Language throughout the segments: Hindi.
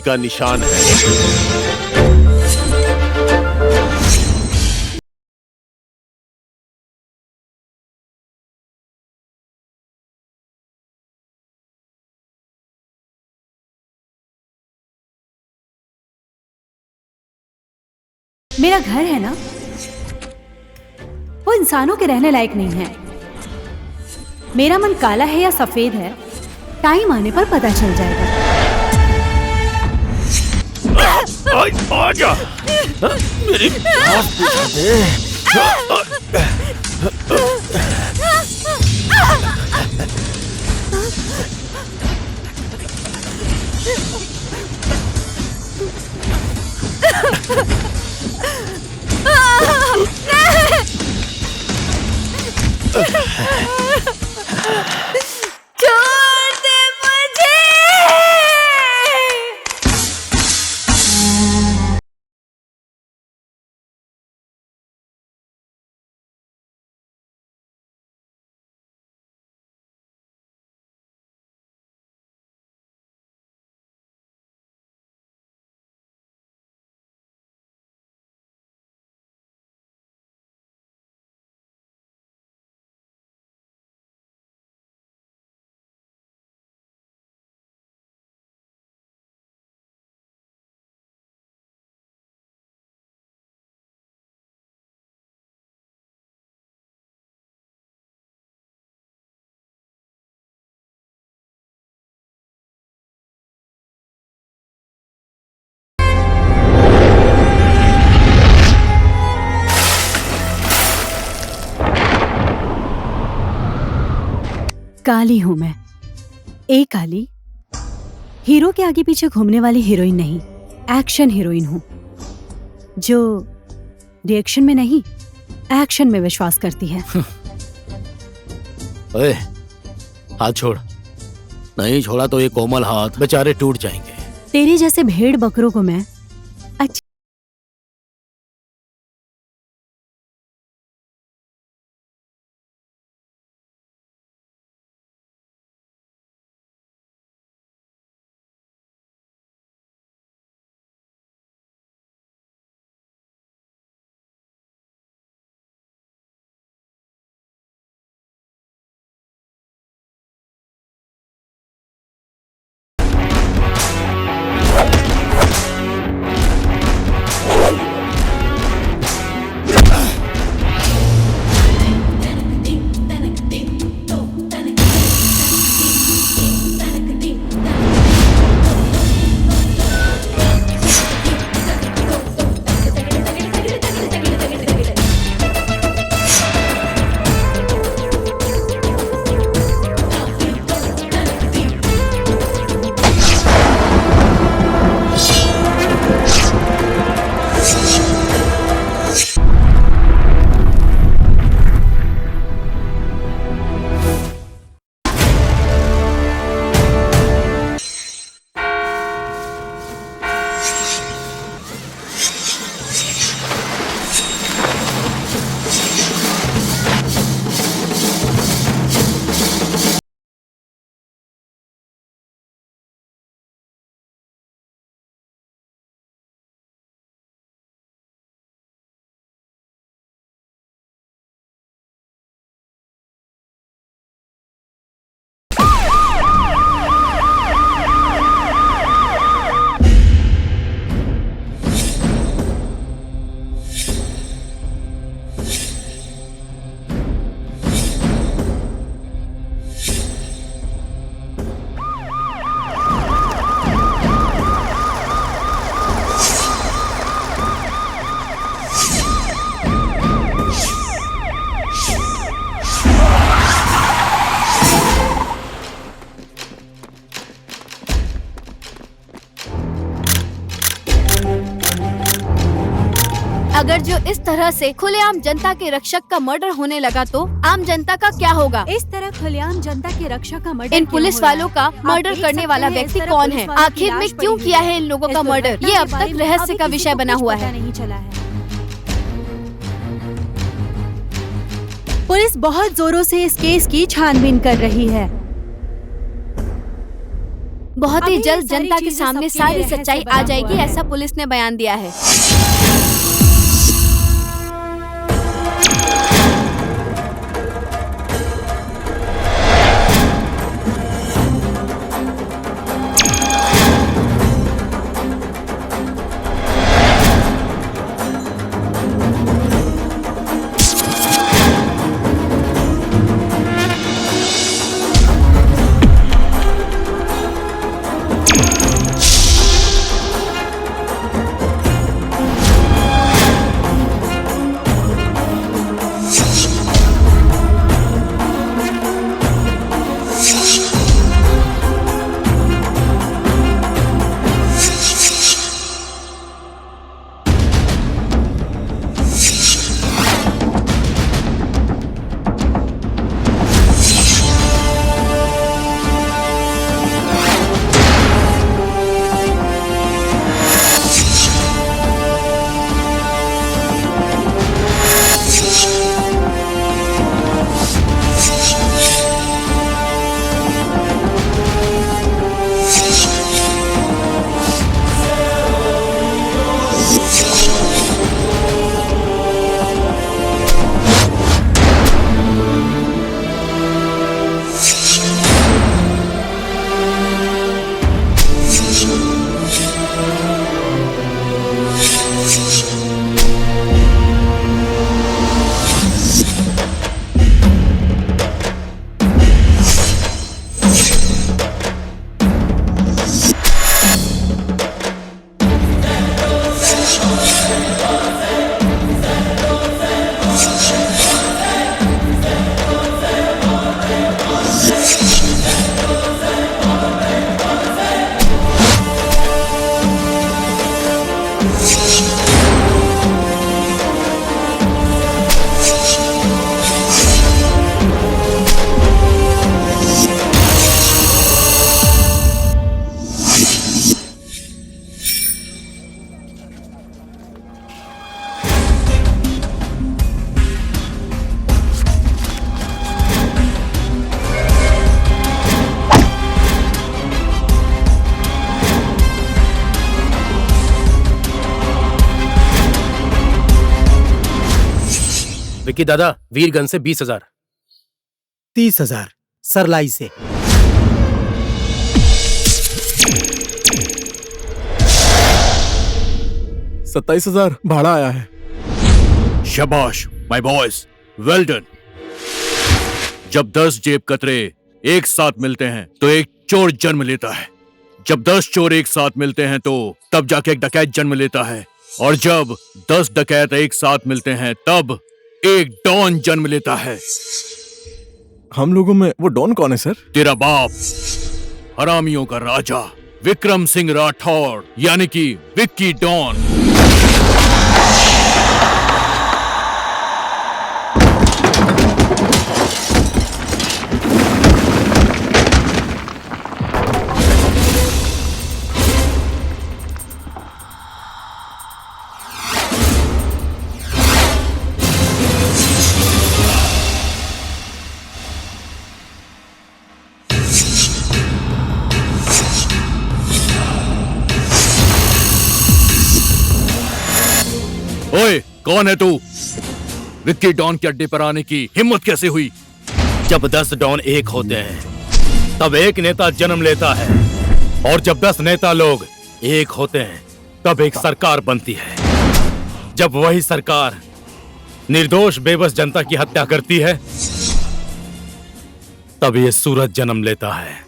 का निशान है। मेरा घर है ना, वो इंसानों के रहने लायक नहीं है। मेरा मन काला है या सफेद है, टाइम आने पर पता चल जाएगा। आजा, मेरी आँख बुझा दे। छोड़ दे मुझे। काली हूं मैं, एक काली, हीरो के आगे पीछे घूमने वाली हीरोइन नहीं, एक्शन हीरोइन हूं, जो रिएक्शन में नहीं, एक्शन में विश्वास करती है। ओए, हाथ छोड़। नहीं छोड़ा तो ये कोमल हाथ बेचारे टूट जाएंगे। तेरे जैसे भेड़ बकरों को मैं अच्छी अगर जो इस तरह से खुलेआम जनता के रक्षक का मर्डर होने लगा तो आम जनता का क्या होगा? इस तरह खुलेआम जनता के रक्षक का मर्डर इन क्यों पुलिस हो रहा वालों है? का आप मर्डर देख करने सकते वाला हैं, व्यक्ति इस तरह कौन पुलिस है? वालों की आखिर में लाश क्यों पड़ी किया है। है इन लोगों इस का मर्डर? दुर्घटना ये के अब तक बारे में रहस्य अभी का किसी विषय को बना कुछ हुआ पता है। नहीं चला है। पुलिस बहुत जोरों से इस केस की छानबीन कर रही है। बहुत ही अभी ये जल्द सारी जनता के चीजें सामने सबके सारी लिए रहस्य सच्चाई बना आ हुआ जाएगी, है। ऐसा पुलिस ने बयान दिया है। विक्की दादा, वीरगंज से 20,000। 30,000 सरलाई से। $27,000 भाड़ा आया है। शाबाश माय बॉयज, वेल डन। जब 10 जेब कतरे एक साथ मिलते हैं तो एक चोर जन्म लेता है। जब 10 चोर एक साथ मिलते हैं तो तब जाके एक डकैत जन्म लेता है। और जब 10 डकैत एक साथ मिलते हैं तब एक डॉन जन्म लेता है। हम लोगों में वो डॉन कौन है सर? तेरा बाप, हरामियों का राजा विक्रम सिंह राठौड़, यानी कि विक्की डॉन। ओए, कौन है तू? विक्की डॉन के अड्डे पर आने की हिम्मत कैसे हुई? जब 10 डॉन एक होते हैं तब एक नेता जन्म लेता है, और जब 10 नेता लोग एक होते हैं तब एक सरकार बनती है। जब वही सरकार निर्दोष बेबस जनता की हत्या करती है तब ये सूरज जन्म लेता है।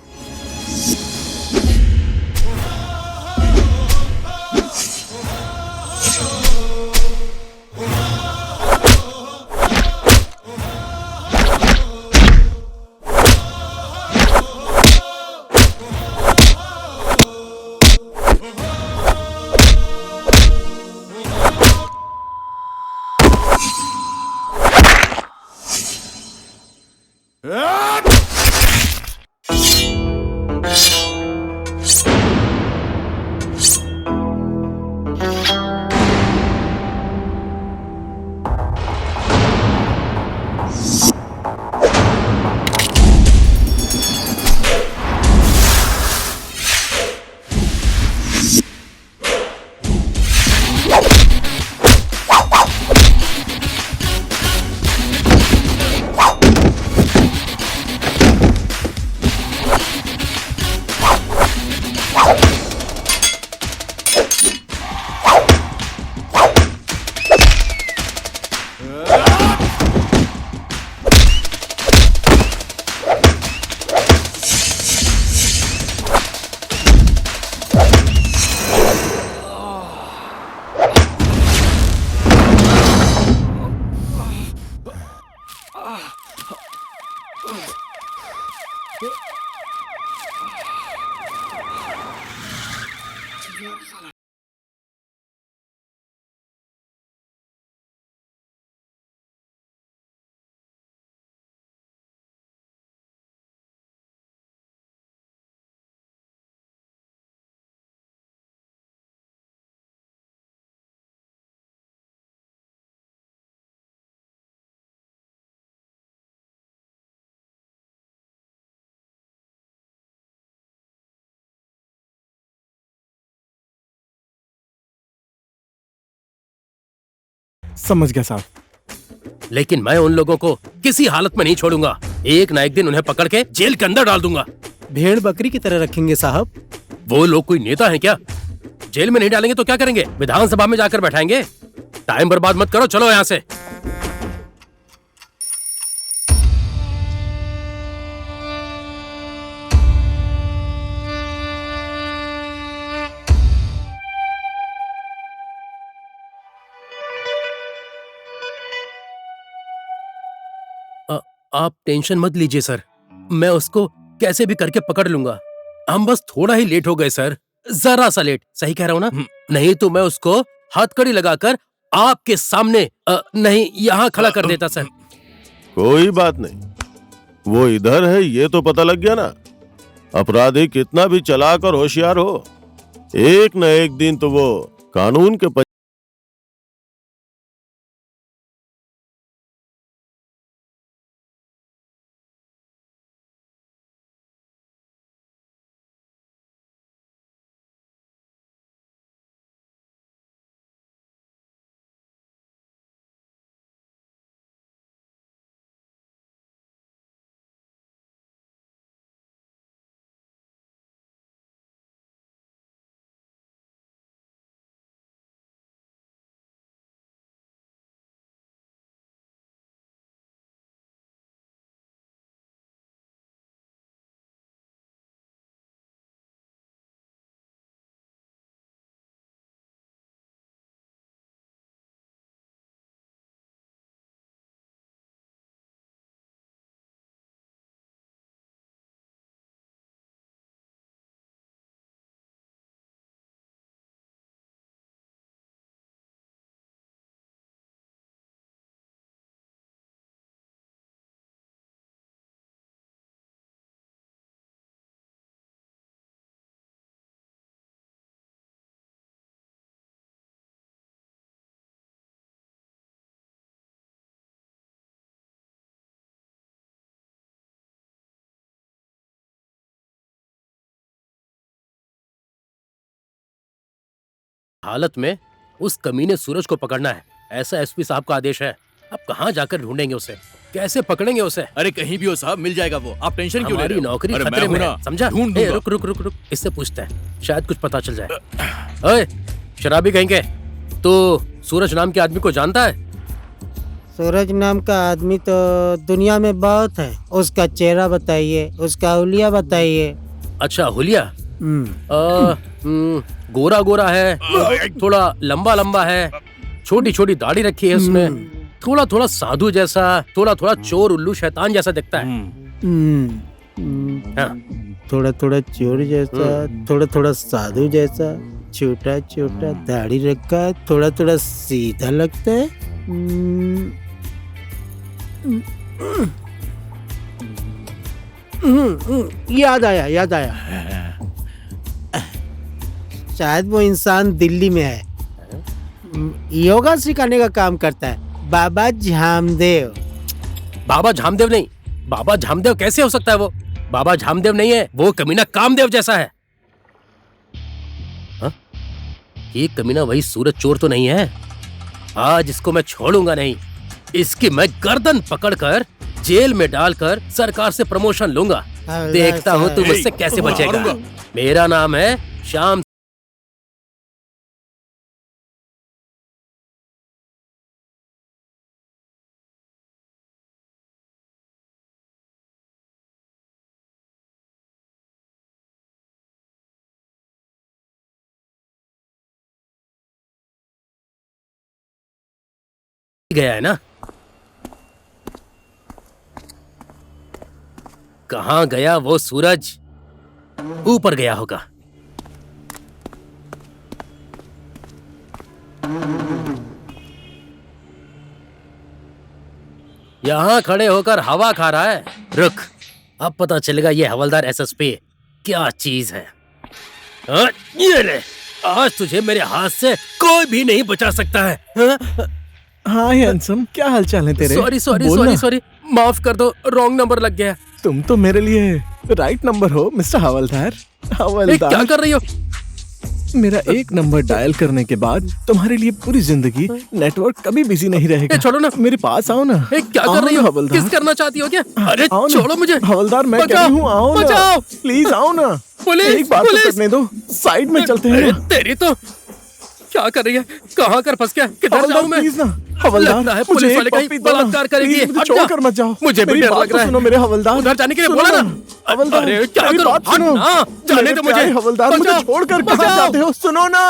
समझ गया साहब। लेकिन मैं उन लोगों को किसी हालत में नहीं छोड़ूंगा। एक ना एक दिन उन्हें पकड़ के जेल के अंदर डाल दूंगा। भेड़ बकरी की तरह रखेंगे साहब। वो लोग कोई नेता है क्या? जेल में नहीं डालेंगे तो क्या करेंगे? विधानसभा में जाकर बैठाएंगे। टाइम बर्बाद मत करो, चलो यहाँ से। आप टेंशन मत लीजिए सर, मैं उसको कैसे भी करके पकड़ लूंगा। हम बस थोड़ा ही लेट हो गए सर, जरा सा लेट। सही कह रहा हूं ना? नहीं तो मैं उसको हथकड़ी लगाकर आपके सामने नहीं यहाँ खड़ा कर देता सर। कोई बात नहीं, वो इधर है ये तो पता लग गया ना। अपराधी कितना भी चालाक और होशियार हो, एक न एक दिन तो वो कानून के हालत में उस कमीने सूरज को पकड़ना है, ऐसा एसपी साहब का आदेश है। अब कहाँ जाकर ढूंढेंगे उसे, कैसे पकड़ेंगे उसे? अरे कहीं भी हो साहब, मिल जाएगा वो, आप टेंशन क्यों ले हमारी रहे हो? नौकरी अरे खतरे मैं में हूं है, ना, समझा? ढूंढ ए, दूंगा। रुक रुक रुक रुक, इससे पूछते हैं, शायद कुछ पता चल जाए। ओए शराबी कहेंगे, तो सूरज नाम के आदमी को जानता है? सूरज नाम का आदमी तो दुनिया में बहुत है। उसका चेहरा बताइए, उसका हुलिया बताइए। अच्छा हुलिया, गोरा गोरा है, थोड़ा लंबा लंबा है, छोटी छोटी दाढ़ी रखी है उसमें, थोड़ा थोड़ा साधु जैसा, थोड़ा थोड़ा चोर उल्लू शैतान जैसा दिखता है। हाँ। थोड़ा थोड़ा चोर जैसा, थोड़ा थोड़ा साधु जैसा, छोटा छोटा दाढ़ी रखा, थोड़ा थोड़ा सीधा लगता है। याद आया। शायद वो इंसान दिल्ली में है, योगा सिखाने का काम करता है। बाबा झामदेव। बाबा झामदेव नहीं, बाबा झामदेव कैसे हो सकता है? वो बाबा झामदेव नहीं है, वो कमीना कामदेव जैसा है। हा? ये कमीना वही सूरज चोर तो नहीं है? आज इसको मैं छोड़ूंगा नहीं। इसकी मैं गर्दन पकड़कर जेल में डालकर सरकार से प्रमोशन लूंगा। देखता हूँ तुम मुझसे कैसे बचेगा। मेरा नाम है श्याम। गया है ना? कहाँ गया वो सूरज? ऊपर गया होगा। यहाँ खड़े होकर हवा खा रहा है। रुक, अब पता चलेगा ये हवलदार एसएसपी क्या चीज है। ये ले, आज तुझे मेरे हाथ से कोई भी नहीं बचा सकता है। हाँ हैंडसम, क्या हालचाल है तेरे? सॉरी, माफ कर दो, रॉन्ग नंबर लग गया। तुम तो मेरे लिए राइट नंबर हो मिस्टर हवलदार। क्या कर रही हो? मेरा एक नंबर डायल करने के बाद तुम्हारे लिए पूरी जिंदगी नेटवर्क कभी बिजी नहीं रहेगा। छोड़ो ना। मेरे पास आओ ना। क्या आओ कर रही ना, हो? हवलदार। किस करना चाहती हो क्या? अरे आओ ना। छोड़ो मुझे। हवलदार मैं कह बचाओ, रही हूँ, आओ ना। बचाओ। प्लीज आओ ना। पुलिस, एक बात तो पुलिस। करने दो, साइड में चलते हैं अरे ना। तेरी तो क्या कर रही है? कहाँ कर फंस गया? किधर हवलदार जाऊँ मैं? प्लीज ना। हवलदार लगता है मुझे पुलिस एक वाले कहीं पप्पी दो ना। बलात्कार करेगी। प्लीज, मुझे हट छोड़ जा। कर मत जाओ। मुझे भी मेरी डर बात लग तो रहा है। सुनो मेरे हवलदार। उधर जाने के लिए सुनो बोला ना। हवलदार, अरे क्या मेरी करूं? बात हट सुनो। ना। जाने मेरे दो मुझे। प्यारे हवलदार, मुझे बचाओ, छोड़कर कहाँ बचाओ। जाते हो? सुनो ना।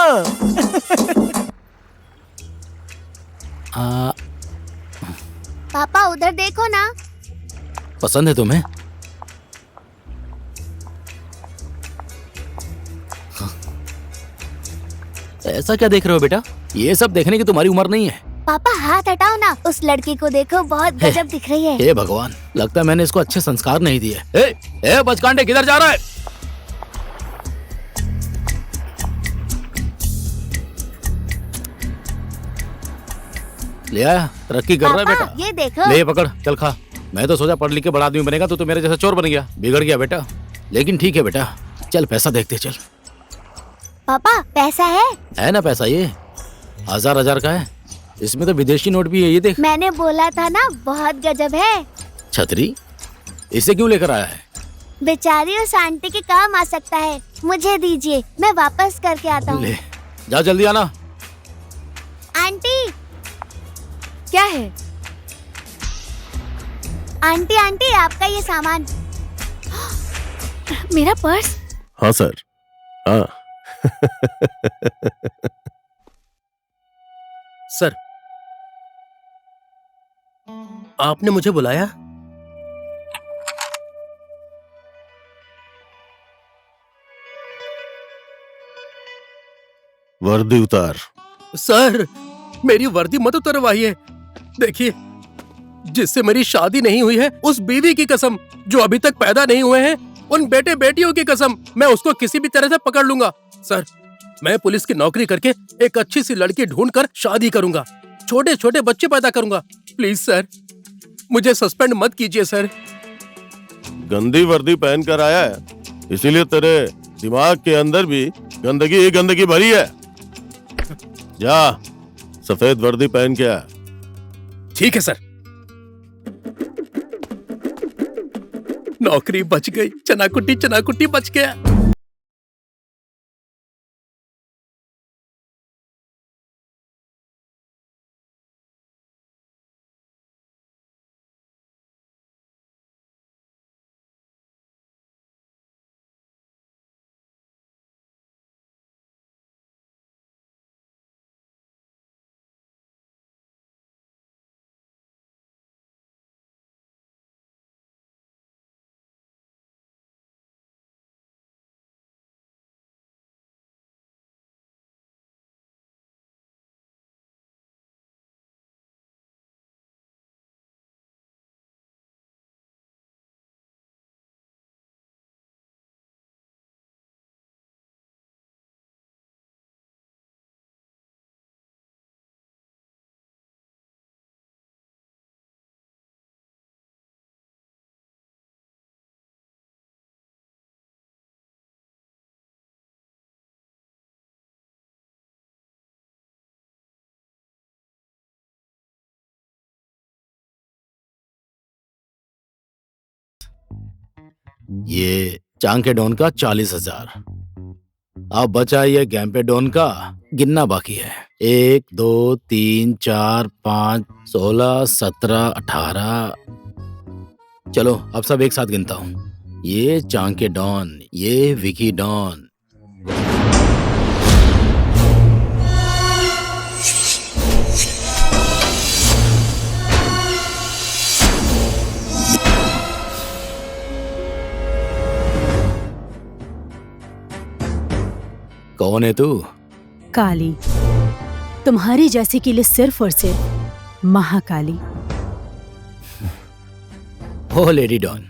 पापा उधर देखो ना। पसंद है तुम्हें? ऐसा क्या देख रहे हो बेटा? ये सब देखने की तुम्हारी उम्र नहीं है। पापा हाथ हटाओ ना, उस लड़की को देखो, बहुत गजब दिख रही है। हे भगवान, लगता है मैंने इसको अच्छे संस्कार नहीं दिए। ए बचकांडे, किधर जा रहा है? ले आया, तरक्की कर रहा है पापा बेटा। ये देखो। ले पकड़, चल खा। मैं तो सोचा पढ़ लिख के बड़ा आदमी बनेगा, तो मेरे जैसा चोर बन गया। बिगड़ गया बेटा। लेकिन ठीक है बेटा, चल पैसा देखते चल। पापा पैसा है ना पैसा? ये हजार का है। इसमें तो विदेशी नोट भी है, ये देख। मैंने बोला था ना, बहुत गजब है। छतरी, इसे क्यों लेकर आया है? बेचारी उस आंटी के काम आ सकता है। मुझे दीजिए, मैं वापस करके आता हूँ। ले जा, जल्दी आना। आंटी क्या है? आंटी आंटी आपका ये सामान। मेरा पर्स? हाँ सर, हाँ। सर, आपने मुझे बुलाया? वर्दी उतार। सर, मेरी वर्दी मत उतरवाइए। देखिए, जिससे मेरी शादी नहीं हुई है, उस बीवी की कसम, जो अभी तक पैदा नहीं हुए हैं, उन बेटे बेटियों की कसम, मैं उसको किसी भी तरह से पकड़ लूंगा। सर, मैं पुलिस की नौकरी करके एक अच्छी सी लड़की ढूंढकर शादी करूंगा, छोटे छोटे बच्चे पैदा करूंगा। प्लीज सर, मुझे सस्पेंड मत कीजिए सर। गंदी वर्दी पहन कर आया है, इसीलिए तेरे दिमाग के अंदर भी गंदगी ही गंदगी भरी है। जा, सफेद वर्दी पहन के आ। ठीक है सर। नौकरी बच गई, चनाकुटी बच गया। ये चांग के डॉन का 40,000। अब बचा ये गैम्पे डॉन का गिनना बाकी है। 1 2 3 4 5 16 17 18। चलो अब सब एक साथ गिनता हूँ। ये चांग के डॉन, ये विकी डॉन। कौन है तू? काली, तुम्हारी जैसी के लिए सिर्फ और सिर्फ महाकाली। ओ लेडी डॉन,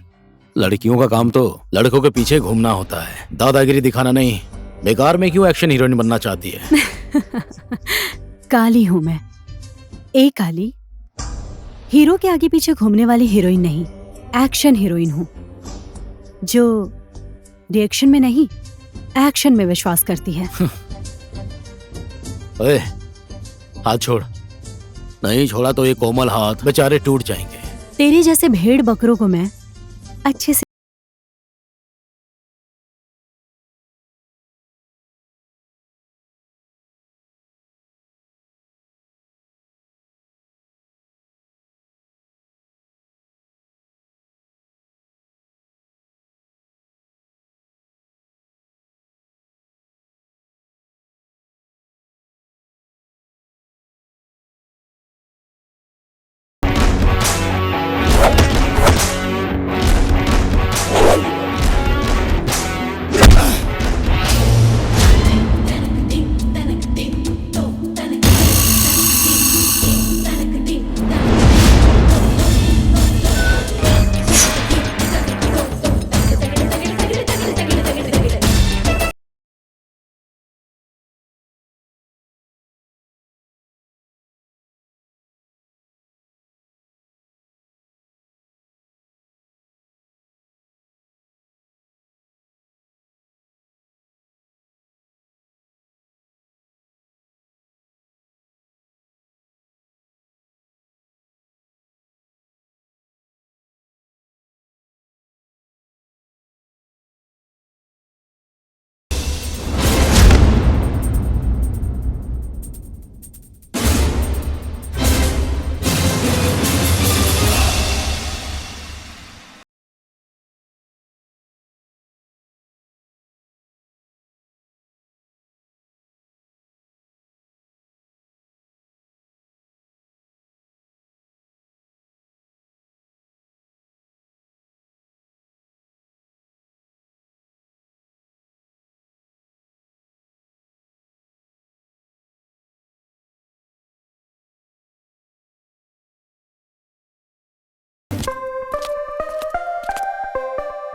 लड़कियों का काम तो लड़कों के पीछे घूमना होता है, दादागिरी दिखाना नहीं। बेकार में क्यों एक्शन हीरोइन बनना चाहती है? काली हूं मैं, एक काली, हीरो के आगे पीछे घूमने वाली हीरोइन नहीं, एक्शन हीरोइन हूं, जो रिएक्शन में नहीं एक्शन में विश्वास करती है। ओए, हाथ छोड़। नहीं छोड़ा तो ये कोमल हाथ बेचारे टूट जाएंगे। तेरे जैसे भेड़ बकरों को मैं अच्छे से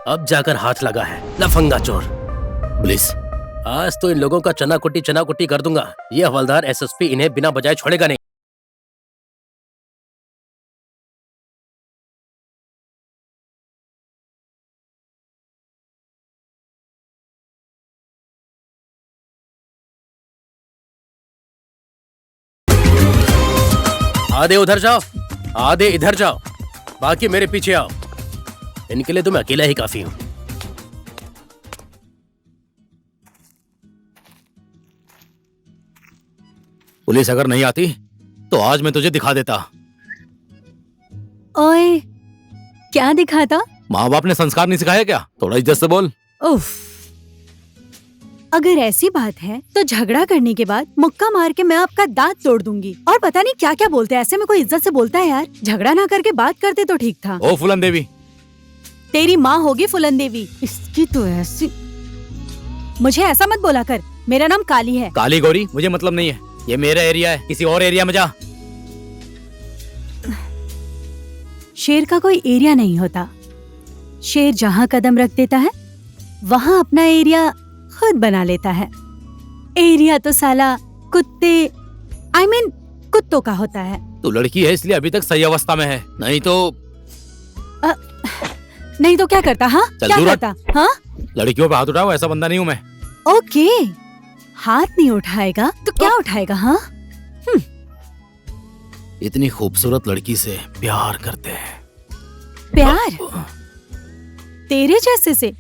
अब जाकर हाथ लगा है लफंगा चोर। पुलिस, आज तो इन लोगों का चना कुटी कर दूंगा। ये हवलदार एसएसपी इन्हें बिना बजाए छोड़ेगा नहीं। आधे उधर जाओ, आधे इधर जाओ, बाकी मेरे पीछे आओ। इनके लिए तो मैं अकेला ही काफी हूं। पुलिस अगर नहीं आती तो आज मैं तुझे दिखा देता। ओए, क्या दिखाता? माँ बाप ने संस्कार नहीं सिखाया क्या? थोड़ा इज्जत से बोल। उफ, अगर ऐसी बात है तो झगड़ा करने के बाद मुक्का मार के मैं आपका दांत तोड़ दूंगी। और पता नहीं क्या क्या बोलते हैं, ऐसे में कोई इज्जत से बोलता है यार? झगड़ा ना करके बात करते तो ठीक था। ओ फूलन देवी, तेरी माँ होगी फूलन देवी। इसकी तो ऐसी, मुझे ऐसा मत बोला कर। मेरा नाम काली है। काली गौरी मुझे मतलब नहीं है, ये मेरा एरिया है, किसी और एरिया में जा। शेर का कोई एरिया नहीं होता। शेर जहाँ कदम रख देता है वहाँ अपना एरिया खुद बना लेता है। एरिया तो साला कुत्ते कुत्तों का होता है। तू लड़की है इसलिए अभी तक सही अवस्था में है, नहीं तो क्या करता? हाँ, चल क्या दूर हट। करता? हाँ, लड़कियों पे हाथ उठाओ, ऐसा बंदा नहीं हूँ मैं। ओके, हाथ नहीं उठाएगा तो क्या उठाएगा? हाँ, इतनी खूबसूरत लड़की से प्यार करते हैं। प्यार तेरे जैसे से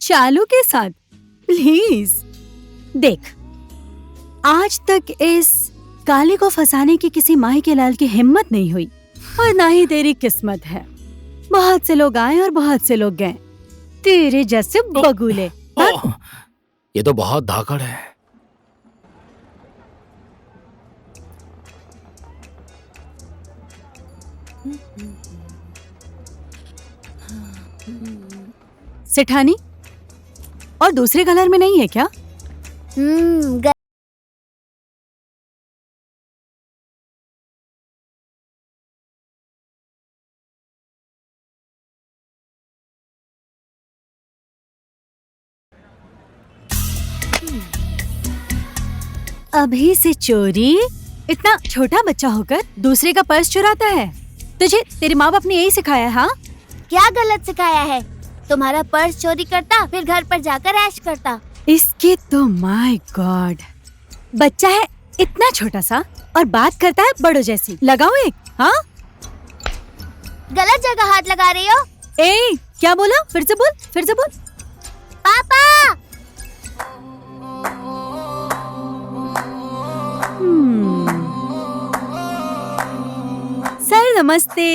चालू के साथ? प्लीज देख, आज तक इस काली को फंसाने की किसी माही के लाल की हिम्मत नहीं हुई, और ना ही तेरी किस्मत है। बहुत से लोग आए और बहुत से लोग गए, तेरे जैसे बगुले। ये तो बहुत धाकड़ है। सेठानी, और दूसरे कलर में नहीं है क्या? अभी से चोरी? इतना छोटा बच्चा होकर दूसरे का पर्स चुराता है? तुझे तेरे माँ बाप ने यही सिखाया? हाँ, क्या गलत सिखाया है? तुम्हारा पर्स चोरी करता, फिर घर पर जाकर ऐश करता। इसके तो माय गॉड, बच्चा है इतना छोटा सा और बात करता है बड़ों जैसी। लगाओ एक। हाँ गलत जगह हाथ लगा रही हो। ए क्या बोला? फिर से बोल, फिर से बोल। पापा सर नमस्ते।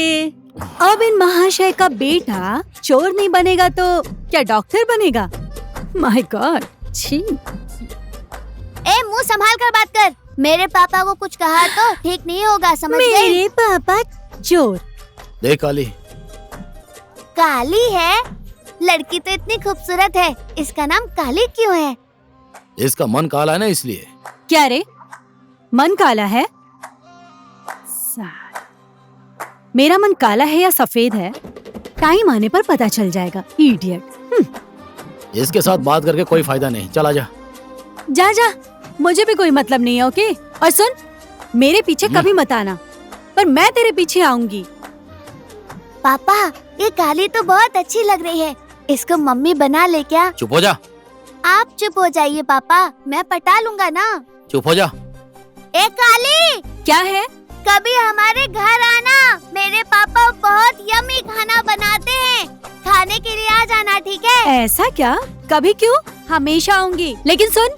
अब इन महाशय का बेटा चोर नहीं बनेगा तो क्या डॉक्टर बनेगा? माय गॉड, छी। ए मुंह संभाल कर बात कर। मेरे पापा को कुछ कहा तो ठीक नहीं होगा, समझ गई? मेरे पापा चोर? देख काली, काली है? लड़की तो इतनी खूबसूरत है, इसका नाम काली क्यों है? इसका मन काला है ना इसलिए। क्या रे, मन काला है? मेरा मन काला है या सफेद है टाइम आने पर पता चल जाएगा। इडियट। इसके साथ बात करके कोई फायदा नहीं, चला जा। जा जा, मुझे भी कोई मतलब नहीं है। ओके? और सुन, मेरे पीछे कभी मत आना, पर मैं तेरे पीछे आऊंगी। पापा ये काली तो बहुत अच्छी लग रही है, इसको मम्मी बना ले क्या? चुप हो जा। आप चुप हो जाइए पापा, मैं पटा लूंगा ना। चुप हो जा। ए काली, क्या है? कभी हमारे घर आना, मेरे पापा बहुत यम्मी खाना बनाते हैं, खाने के लिए आ जाना, ठीक है? ऐसा क्या? कभी क्यों, हमेशा आऊंगी। लेकिन सुन,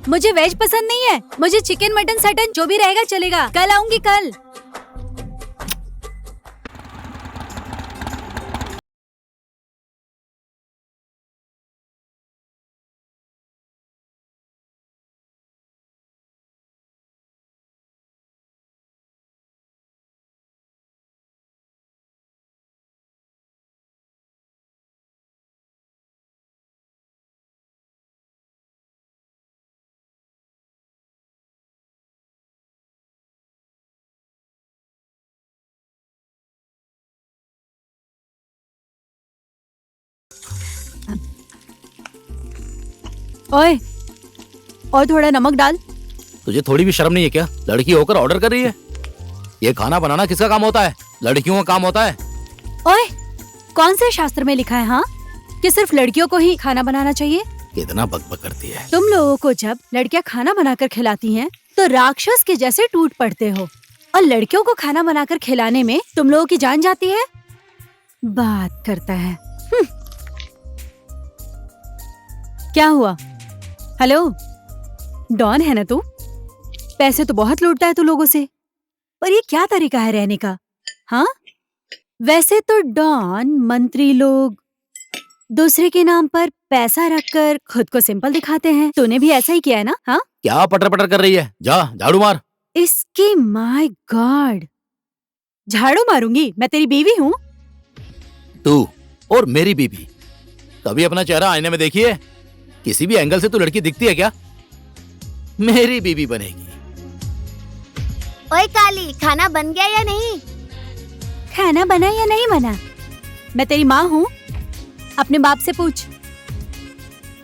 मुझे वेज पसंद नहीं है, मुझे चिकन मटन सटन जो भी रहेगा चलेगा। कल आऊंगी, कल। ओए, और थोड़ा नमक डाल। तुझे थोड़ी भी शर्म नहीं है क्या? लड़की होकर ऑर्डर कर रही है। ये खाना बनाना किसका काम होता है? लड़कियों का काम होता है। ओए, कौन से शास्त्र में लिखा है हाँ कि सिर्फ लड़कियों को ही खाना बनाना चाहिए? कितना बकबक करती है। तुम लोगों को जब लड़कियां खाना बनाकर खिलाती हैं तो राक्षस के जैसे टूट पड़ते हो, और लड़कियों को खाना बनाकर खिलाने में तुम लोगों की जान जाती है। बात करता है। क्या हुआ? हेलो, डॉन है ना तू? पैसे तो बहुत लूटता है तू लोगों से, पर ये क्या तरीका है रहने का? हाँ, वैसे तो डॉन मंत्री लोग दूसरे के नाम पर पैसा रखकर खुद को सिंपल दिखाते हैं। तूने भी ऐसा ही किया है ना? हाँ, क्या पटर पटर कर रही है? जा झाड़ू मार। इसकी माय गॉड, झाड़ू मारूंगी? मैं तेरी बीवी हूँ? तू और मेरी बीबी, कभी अपना चेहरा आईने में देखिए? किसी भी एंगल से तू लड़की दिखती है क्या? मेरी बीबी बनेगी। ओए काली, खाना बन गया या नहीं? खाना बना या नहीं बना? मैं तेरी माँ हूँ, अपने बाप से पूछ।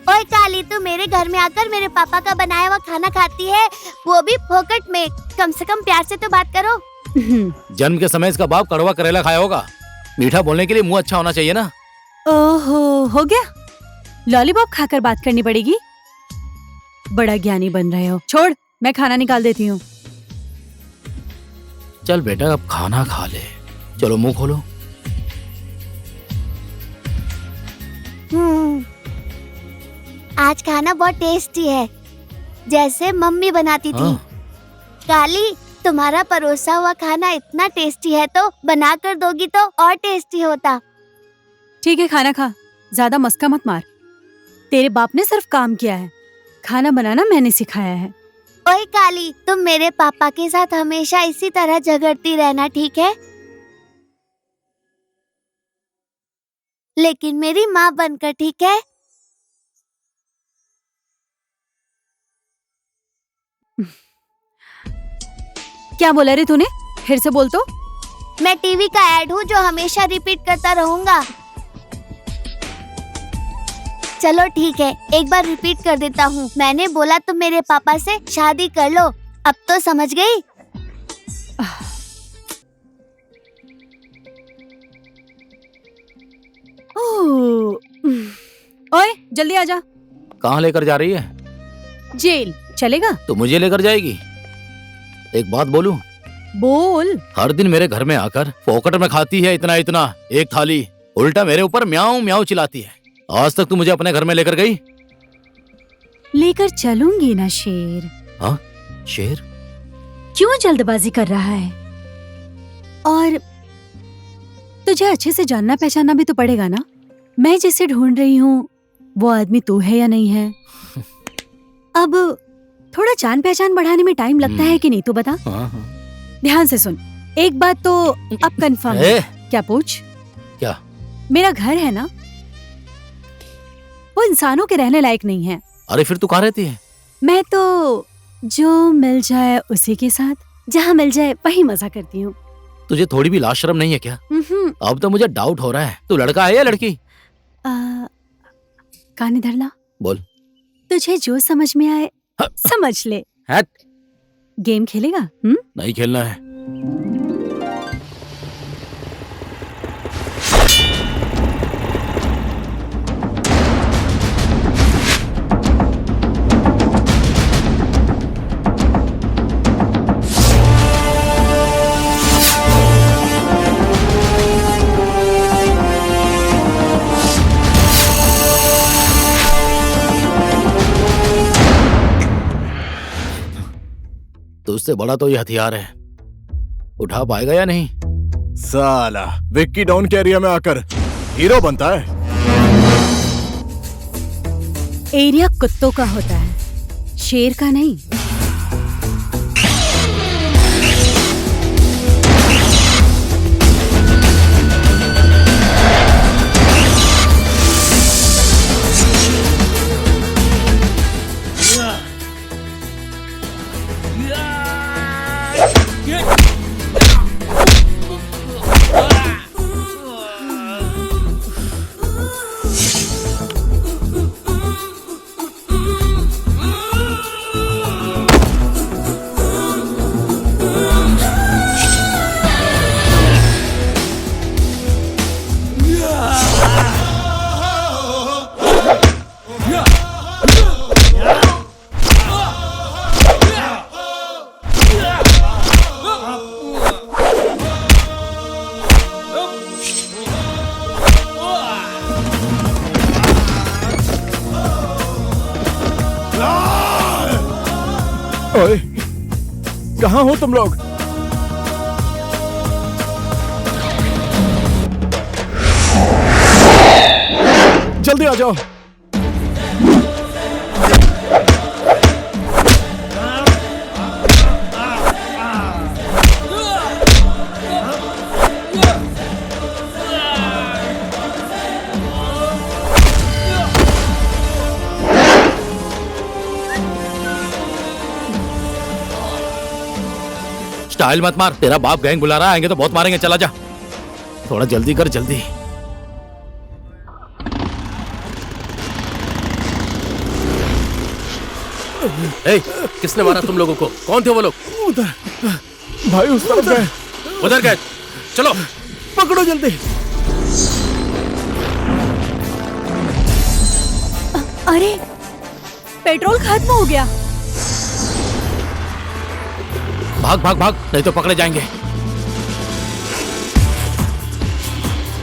ओए काली, तू मेरे घर में आकर मेरे पापा का बनाया हुआ खाना खाती है, वो भी फोकट में। कम से कम प्यार से तो बात करो। जन्म के समय इसका बाप कड़वा करेला खाया होगा। मीठा बोलने के लिए मुंह अच्छा होना चाहिए ना। ओहो, हो गया? लॉलीपॉप खाकर बात करनी पड़ेगी? बड़ा ज्ञानी बन रहे हो। छोड़, मैं खाना निकाल देती हूँ। चल बेटा, अब खाना खा ले। चलो मुंह खोलो। आज खाना बहुत टेस्टी है, जैसे मम्मी बनाती थी। हाँ। काली, तुम्हारा परोसा हुआ खाना इतना टेस्टी है तो बना कर दोगी तो और टेस्टी होता। ठीक है, खाना खा, ज्यादा मस्का मत मार। तेरे बाप ने सिर्फ काम किया है, खाना बनाना मैंने सिखाया है। ओए काली, तुम मेरे पापा के साथ हमेशा इसी तरह झगड़ती रहना, ठीक है? लेकिन मेरी माँ बनकर, ठीक है? क्या बोला रे तूने? फिर से बोल तो। मैं टीवी का ऐड हूँ जो हमेशा रिपीट करता रहूंगा। चलो ठीक है, एक बार रिपीट कर देता हूँ। मैंने बोला तुम मेरे पापा से शादी कर लो। अब तो समझ गई? ओए, जल्दी आजा। कहाँ लेकर जा रही है? जेल चलेगा? तो मुझे लेकर जाएगी? एक बात बोलूं? बोल। हर दिन मेरे घर में आकर फोकट में खाती है इतना इतना एक थाली, उल्टा मेरे ऊपर म्याऊं म्याऊं चिल्लाती है। आज तक तू मुझे अपने घर में लेकर गई? लेकर चलूंगी ना शेर। हाँ शेर? क्यों जल्दबाजी कर रहा है? और तुझे अच्छे से जानना पहचानना भी तो पड़ेगा ना। मैं जिसे ढूंढ रही हूँ वो आदमी तू है या नहीं है। अब थोड़ा जान पहचान बढ़ाने में टाइम लगता है कि नहीं, तू बता। हाँ, हाँ। ध्यान से सुन, एक बात तो अब कंफर्म है। क्या पूछ? क्या? मेरा घर है ना, वो इंसानों के रहने लायक नहीं है। अरे फिर तू कहाँ रहती है? मैं तो जो मिल जाए उसी के साथ, जहाँ मिल जाए वही मजा करती हूँ। तुझे थोड़ी भी लाज शर्म नहीं है क्या? अब तो मुझे डाउट हो रहा है, तू लड़का है या लड़की? कान इधर ला। बोल। तुझे जो समझ में आए समझ ले। हट। गेम खेलेगा? नहीं खेलना है। तो उससे बड़ा तो ये हथियार है, उठा पाएगा या नहीं? साला विक्की डॉन के एरिया में आकर हीरो बनता है। एरिया कुत्तों का होता है, शेर का नहीं। ओए, कहाँ हो तुम लोग? जल्दी आ जाओ। स्टाइल मत मार, तेरा बाप गैंग बुला रहा है, आएंगे तो बहुत मारेंगे। चला जा, थोड़ा जल्दी कर, जल्दी। ए, किसने मारा तुम लोगों को? कौन थे वो लोग? उधर भाई, उस तरफ गए। उधर गए? चलो पकड़ो जल्दी। अरे पेट्रोल खत्म हो गया। भाग भाग भाग, नहीं तो पकड़े जाएंगे।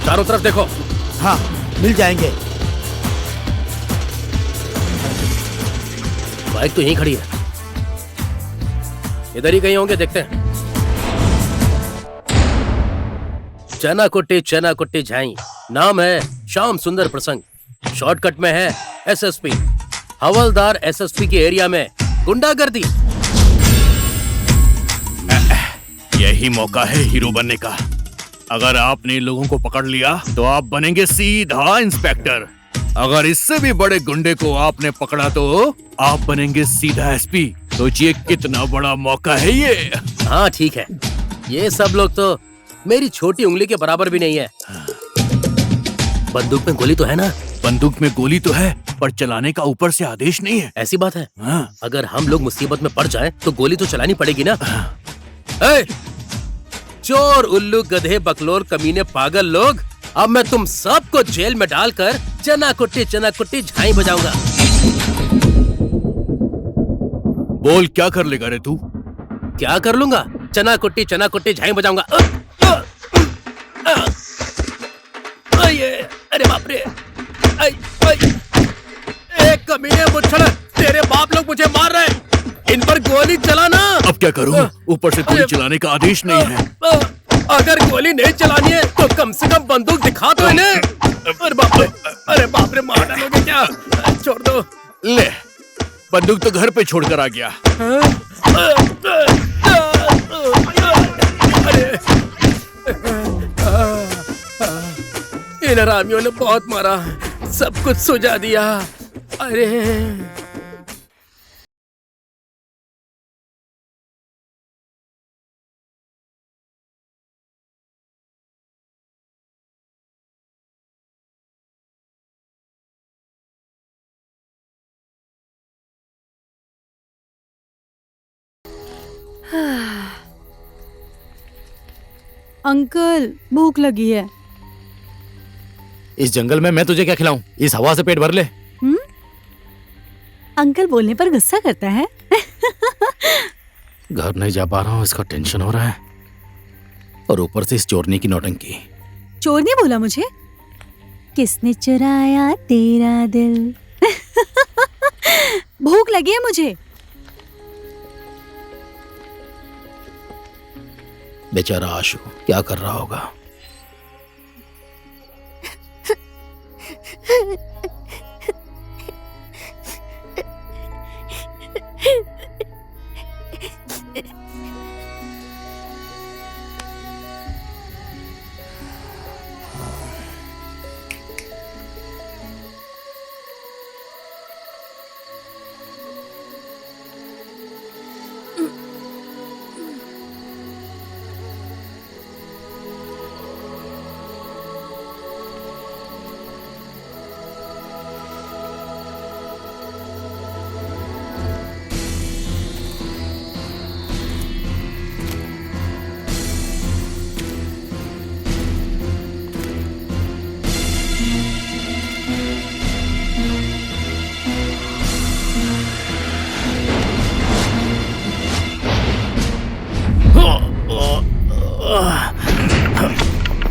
चारों तरफ देखो। हाँ, मिल जाएंगे। बाइक तो यहीं खड़ी है, इधर ही कहीं होंगे, देखते हैं। चना कुट्टी झाई, नाम है श्याम सुंदर प्रसंग, शॉर्टकट में है एसएसपी। हवलदार एसएसपी के एरिया में गुंडागर्दी। यही मौका है हीरो बनने का। अगर आपने लोगों को पकड़ लिया तो आप बनेंगे सीधा इंस्पेक्टर। अगर इससे भी बड़े गुंडे को आपने पकड़ा तो आप बनेंगे सीधा एसपी। सोचिए कितना बड़ा मौका है ये। हाँ ठीक है, ये सब लोग तो मेरी छोटी उंगली के बराबर भी नहीं है। बंदूक में गोली तो है ना? बंदूक में गोली तो है, पर चलाने का ऊपर से आदेश नहीं है। ऐसी बात है? हाँ। अगर हम लोग मुसीबत में पड़ जाएं तो गोली तो चलानी पड़ेगी ना। ए, चोर, उल्लू, गधे, बकलोल, कमीने, पागल लोग, अब मैं तुम सबको जेल में डालकर चना कुट्टी झाई बजाऊंगा। बोल, क्या कर लेगा रे तू? क्या कर लूंगा? चना कुट्टी झाई बजाऊंगा। अरे बाप रे! एक कमीने मुच्छड़, तेरे बाप लोग मुझे मार रहे हैं। इन पर गोली चलाना। अब क्या करूं? ऊपर से गोली चलाने का आदेश नहीं है। अगर गोली नहीं चलानी है तो कम से कम बंदूक दिखा दो इन्हें। अरे बाप रे, मार डालोगे क्या? छोड़ दो। ले, बंदूक तो घर पे छोड़कर आ गया। इन हरामियों ने बहुत मारा, सब कुछ सुझा दिया। अरे अंकल, भूख लगी है। इस जंगल में मैं तुझे क्या खिलाऊं? इस हवा से पेट भर ले। अंकल बोलने पर गुस्सा करता है। घर नहीं जा पा रहा हूँ, इसका टेंशन हो रहा है, और ऊपर से इस चोरनी की नौटंकी। चोर ने बोला मुझे? किसने चुराया तेरा दिल? भूख लगी है मुझे। बेचारा आशु क्या कर रहा होगा?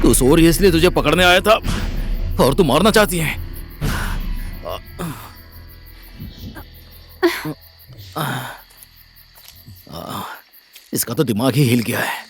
तू सो रही है इसलिए तुझे पकड़ने आया था, और तू मारना चाहती है। इसका तो दिमाग ही हिल गया है।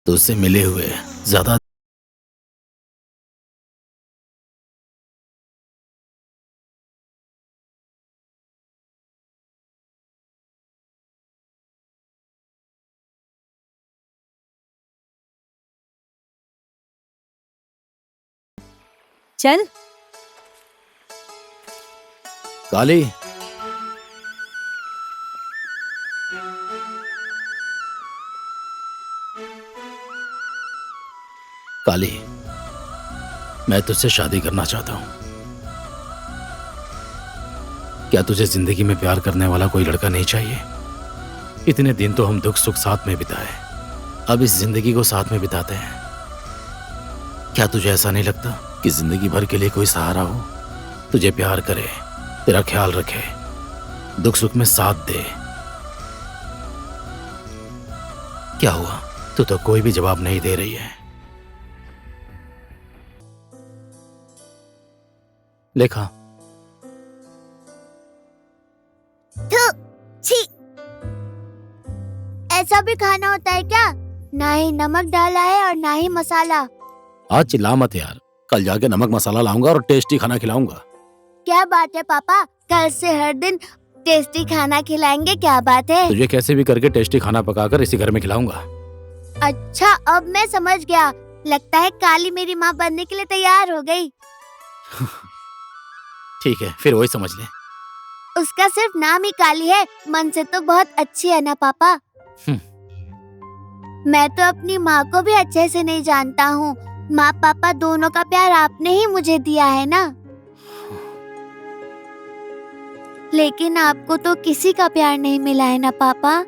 तुझसे मिले हुए ज्यादा चल। काली, काली, मैं तुझसे शादी करना चाहता हूं। क्या तुझे जिंदगी में प्यार करने वाला कोई लड़का नहीं चाहिए? इतने दिन तो हम दुख सुख साथ में बिताए, अब इस जिंदगी को साथ में बिताते हैं। क्या तुझे ऐसा नहीं लगता कि जिंदगी भर के लिए कोई सहारा हो, तुझे प्यार करे, तेरा ख्याल रखे, दुख सुख में साथ दे? क्या हुआ, तू तो कोई भी जवाब नहीं दे रही है। लेखा, ऐसा भी खाना होता है क्या? ना ही नमक डाला है और ना ही मसाला। आज चिल्ला मत यार, कल जाके नमक मसाला लाऊंगा और टेस्टी खाना खिलाऊंगा। क्या बात है पापा, कल से हर दिन टेस्टी खाना खिलाएंगे, क्या बात है? तुझे कैसे भी करके टेस्टी खाना पकाकर इसी घर में खिलाऊंगा। अच्छा अब मैं समझ गया, लगता है काली मेरी माँ बनने के लिए तैयार हो गई। ठीक है, फिर वही समझ ले। उसका सिर्फ नाम ही काली है, मन से तो बहुत अच्छी है ना पापा। मैं तो अपनी माँ को भी अच्छे से नहीं जानता हूँ। माँ पापा दोनों का प्यार आपने ही मुझे दिया है ना। लेकिन आपको तो किसी का प्यार नहीं मिला है ना पापा।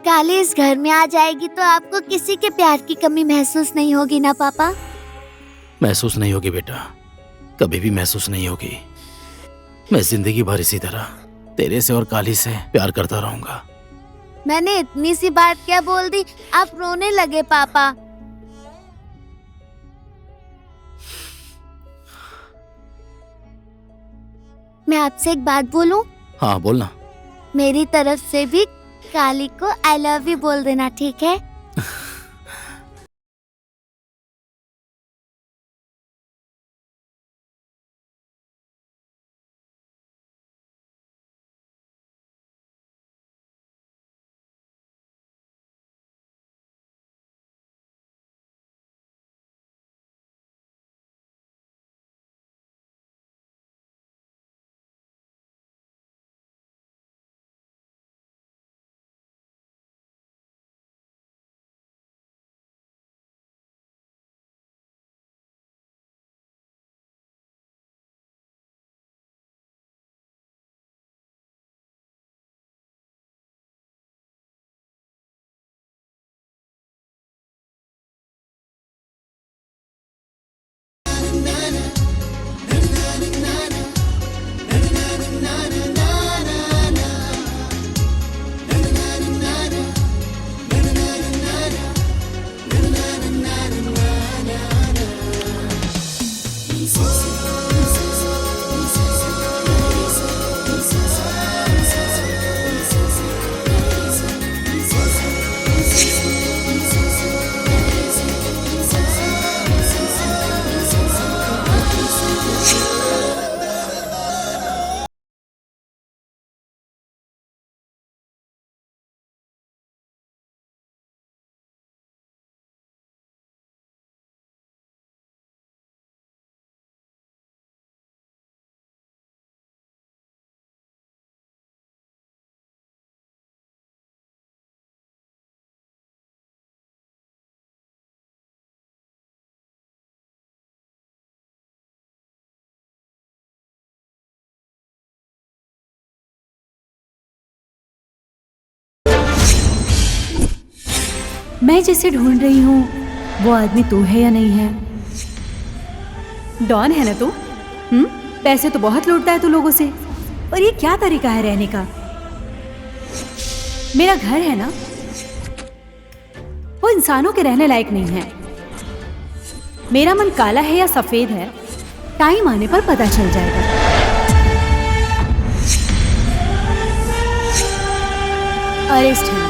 काली इस घर में आ जाएगी तो आपको किसी के प्यार की कमी महसूस नहीं होगी ना पापा। महसूस नहीं होगी बेटा, कभी भी महसूस नहीं होगी। मैं जिंदगी भर इसी तरह तेरे से और काली से प्यार करता रहूंगा। मैंने इतनी सी बात क्या बोल दी, आप रोने लगे पापा। मैं आपसे एक बात बोलूं? हाँ बोलना। मेरी तरफ से भी काली को आई लव यू बोल देना, ठीक है? मैं जिसे ढूंढ रही हूँ वो आदमी तू है या नहीं है? डॉन है ना तू? पैसे तो बहुत लूटता है तू लोगों से, और ये क्या तरीका है रहने का? मेरा घर है ना, वो इंसानों के रहने लायक नहीं है। मेरा मन काला है या सफेद है, टाइम आने पर पता चल जाएगा। अरेस्ट है।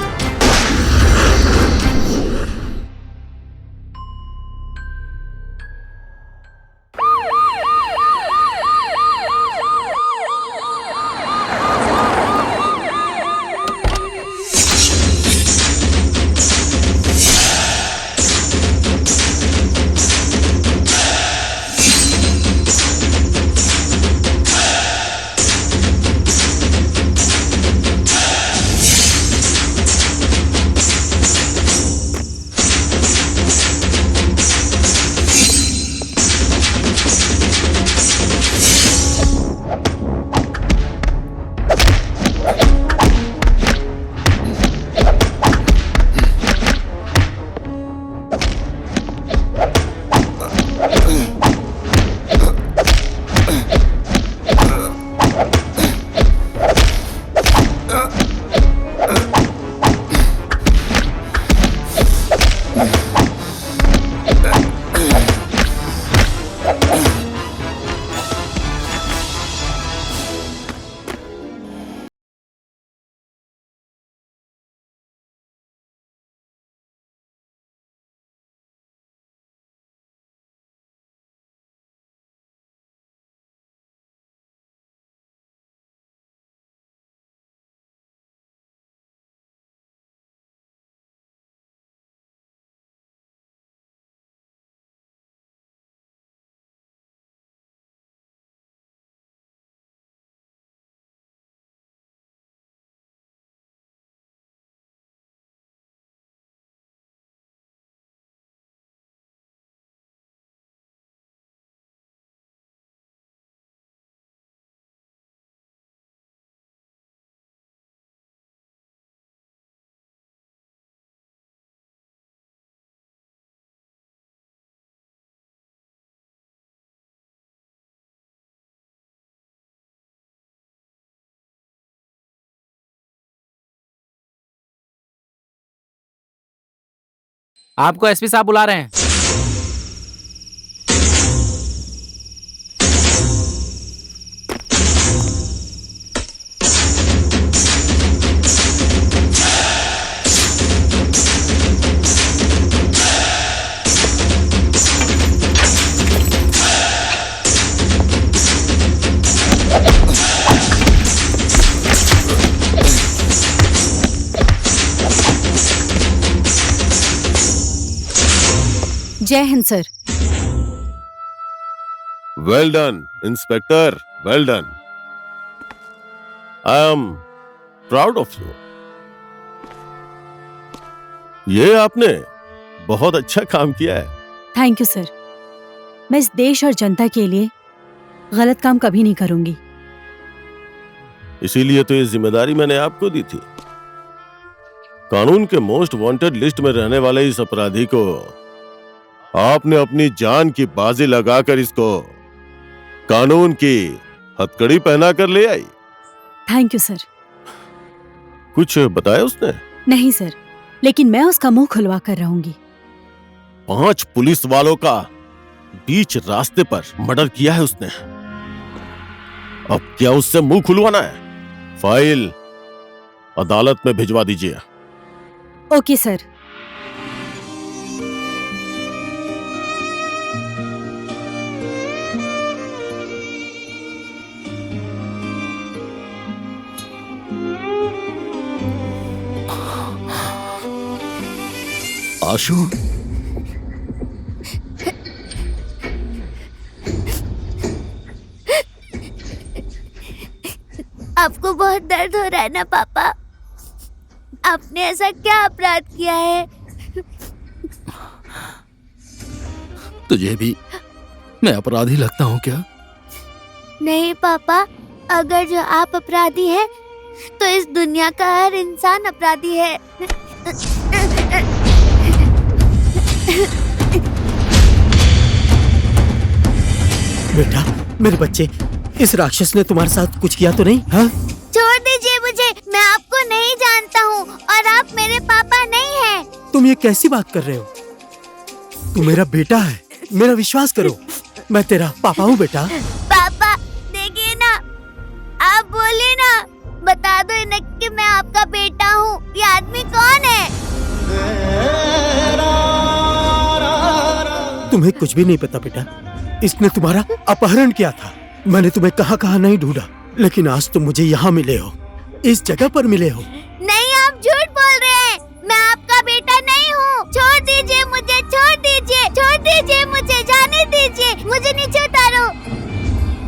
आपको एसपी साहब बुला रहे हैं। जय Hind sir. Well done inspector, well done. I am proud of you. ये आपने बहुत अच्छा काम किया है। Thank you sir. मैं इस देश और जनता के लिए गलत काम कभी नहीं करूंगी। इसीलिए तो ये जिम्मेदारी मैंने आपको दी थी। कानून के मोस्ट वांटेड लिस्ट में रहने वाले इस अपराधी को आपने अपनी जान की बाजी लगाकर इसको कानून की हथकड़ी पहना कर ले आई। Thank you sir. कुछ बताया उसने? नहीं सर, लेकिन मैं उसका मुंह खुलवा कर रहूंगी। 5 पुलिस वालों का बीच रास्ते पर मर्डर किया है उसने। अब क्या उससे मुंह खुलवाना है? फाइल अदालत में भिजवा दीजिए। Okay sir. आशु, आपको बहुत दर्द हो रहा है ना पापा? आपने ऐसा क्या अपराध किया है? तुझे भी मैं अपराधी लगता हूँ क्या? नहीं पापा, अगर जो आप अपराधी हैं, तो इस दुनिया का हर इंसान अपराधी है। बेटा, मेरे बच्चे, इस राक्षस ने तुम्हारे साथ कुछ किया तो नहीं? हाँ? छोड़ दीजिए मुझे, मैं आपको नहीं जानता हूँ और आप मेरे पापा नहीं हैं। तुम ये कैसी बात कर रहे हो? तू मेरा बेटा है, मेरा विश्वास करो। मैं तेरा पापा हूँ बेटा। पापा देखिए ना, आप बोलिए ना, बता दो इन्हें कि मैं आपका बेटा हूँ। ये आदमी कौन है? तुम्हें कुछ भी नहीं पता बेटा। इसने तुम्हारा अपहरण किया था। मैंने तुम्हें कहाँ कहाँ नहीं ढूंढा, लेकिन आज तुम मुझे यहाँ मिले हो, इस जगह पर मिले हो। नहीं, आप झूठ बोल रहे हैं। मैं आपका बेटा नहीं हूँ। छोड़ दीजिए मुझे, छोड़ दीजिए, छोड़ दीजिए मुझे, जाने दीजिए, मुझे नीचे उतारो।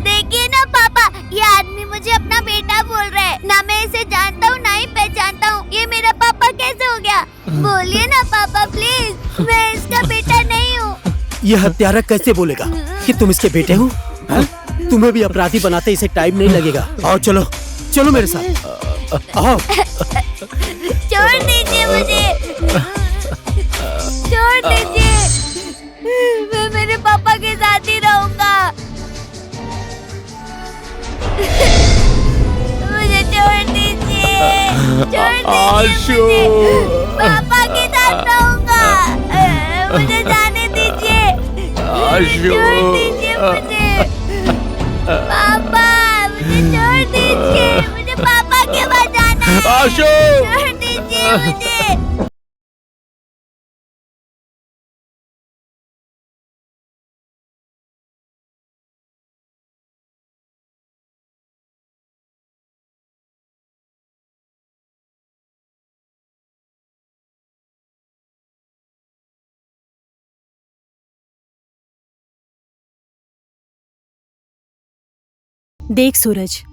देखिए ना पापा, ये आदमी मुझे अपना बेटा बोल रहा है। ना मैं इसे जानता हूँ, ना ही पहचानता हूँ। ये मेरा पापा कैसे हो गया? बोलिए ना पापा प्लीज, मैं इसका बेटा नहीं हूँ। ये हत्यारा कैसे बोलेगा कि तुम इसके बेटे हो? हाँ? तुम्हें भी अपराधी बनाते इसे टाइम नहीं लगेगा। आओ चलो, चलो मेरे साथ आओ। छोड़ दीजिए मुझे, छोड़ दीजिए। मैं मेरे पापा के साथ ही रहूंगा। मुझे छोड़ दीजिए, छोड़ दीजिए मुझे। पापा के साथ रहूंगा। मुझे जाने दीजिए, छोड़ दीजिए मुझे। पापा मुझे छोड़ दीजिए, मुझे पापा के पास जाना है। छोड़ दीजिए मुझे। देख सूरज,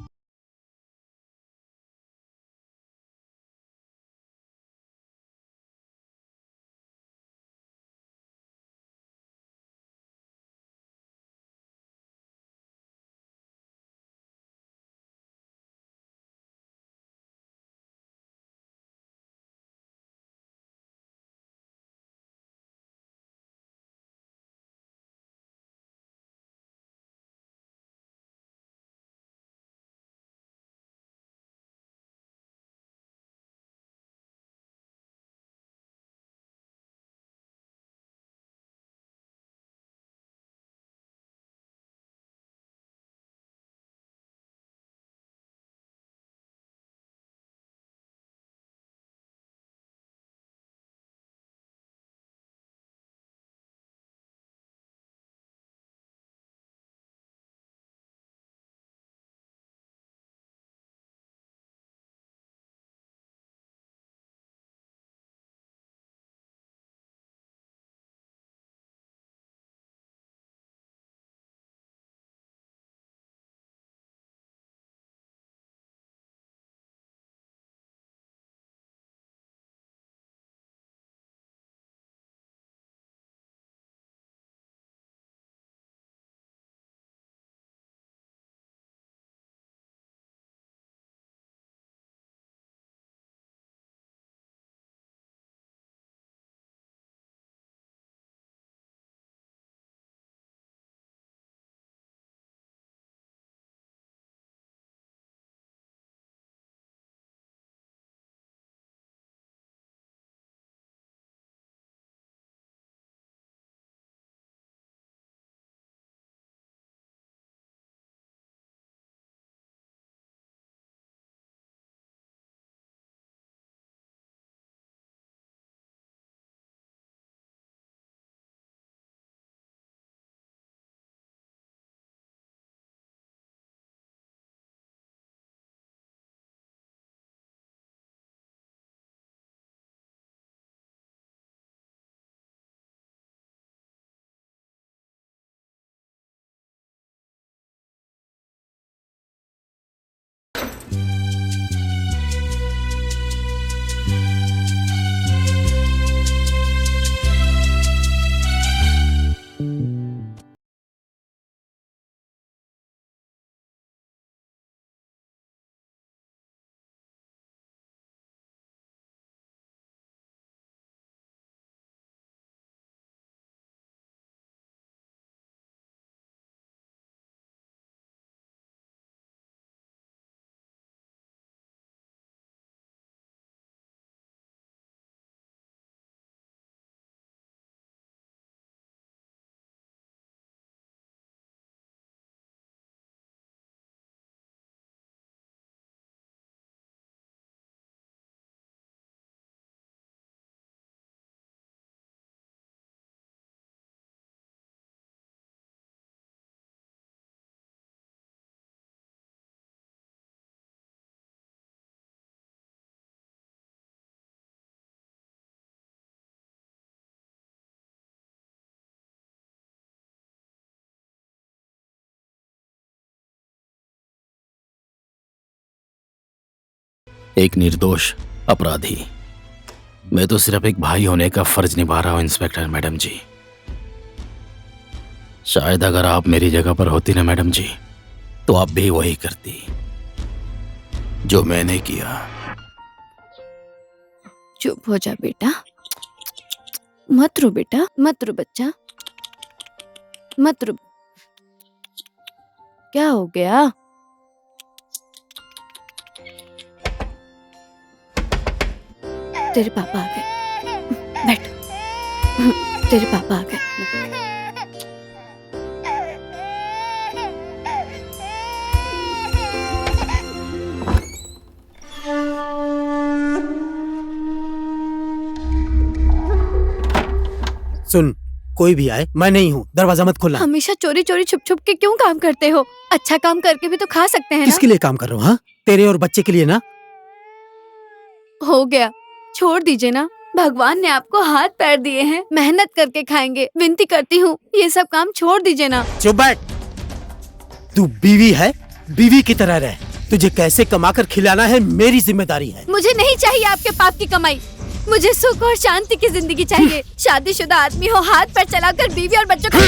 एक निर्दोष अपराधी। मैं तो सिर्फ एक भाई होने का फर्ज निभा रहा हूं इंस्पेक्टर मैडम जी। शायद अगर आप मेरी जगह पर होती ना मैडम जी, तो आप भी वही करती जो मैंने किया। चुप हो जा बेटा, मत रो बेटा, मत रो बच्चा, मत रो। क्या हो गया? तेरे पापा आ गए, बैठ। तेरे पापा आ गए। सुन, कोई भी आए, मैं नहीं हूँ, दरवाजा मत खोलना। हमेशा चोरी चोरी छुप छुप के क्यों काम करते हो? अच्छा काम करके भी तो खा सकते हैं ना? किसके लिए काम कर रहा हूँ? हाँ, तेरे और बच्चे के लिए ना। हो गया, छोड़ दीजिए ना। भगवान ने आपको हाथ पैर दिए हैं, मेहनत करके खाएंगे। विनती करती हूँ, ये सब काम छोड़ दीजिए ना। चुप बैठ। तू बीवी है, बीवी की तरह रह। तुझे कैसे कमाकर खिलाना है मेरी जिम्मेदारी है। मुझे नहीं चाहिए आपके पाप की कमाई, मुझे सुख और शांति की जिंदगी चाहिए। शादीशुदा आदमी हो, हाथ पैर चलाकर बीवी और बच्चों को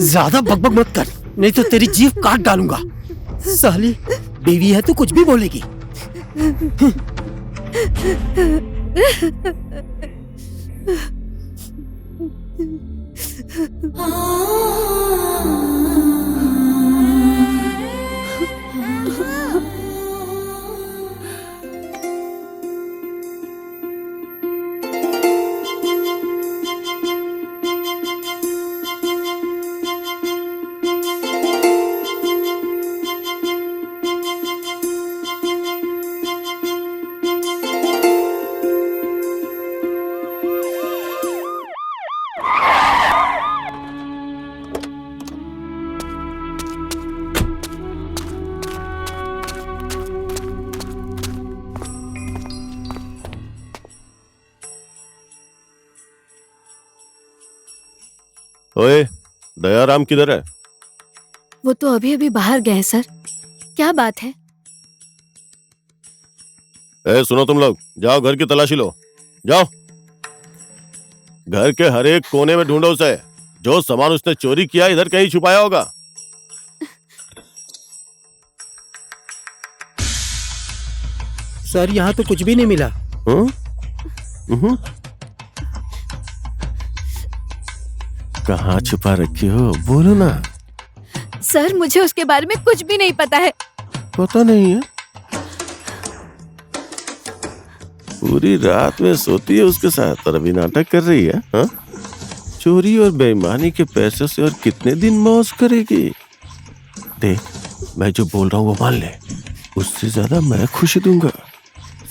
ज्यादा बकबक मत कर, नहीं तो तेरी जीभ काट डालूंगा। साली, बीवी है तो कुछ भी बोलेगी। ओए, दयाराम किधर है? वो तो अभी अभी बाहर गए हैं सर। क्या बात है? ए, सुनो तुम लोग, जाओ घर की तलाशी लो, जाओ। घर के हर एक कोने में ढूंढो उसे। जो सामान उसने चोरी किया इधर कहीं छुपाया होगा। सर, यहाँ तो कुछ भी नहीं मिला। कहाँ छुपा रखी हो, बोलो ना। सर, मुझे उसके बारे में कुछ भी नहीं पता है। पता नहीं है? पूरी रात में सोती है उसके साथ और अभी नाटक कर रही है। हाँ? चोरी और बेईमानी के पैसे से और कितने दिन मौज करेगी। देख, मैं जो बोल रहा हूँ वो मान ले, उससे ज्यादा मैं खुशी दूंगा,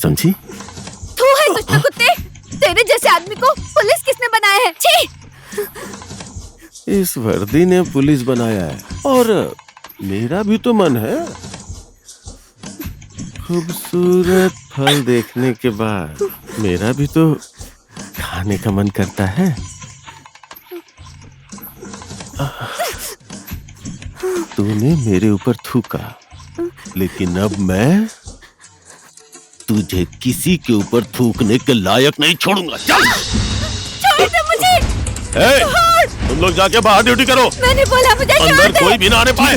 समझी? तू है दुष्ट कुत्ते, तेरे जैसे आदमी को पुलिस किसने बनाया है? छी! इस वर्दी ने पुलिस बनाया है और मेरा भी तो मन है। खूबसूरत फल देखने के बाद मेरा भी तो खाने का मन करता है। तूने मेरे ऊपर थूका, लेकिन अब मैं तुझे किसी के ऊपर थूकने के लायक नहीं छोड़ूंगा। चल! छोड़ दे मुझे! तुम लोग जाके बाहर ड्यूटी करो। मैंने बोला मुझे छोड़ अंदर दे! कोई भी ना आने पाए।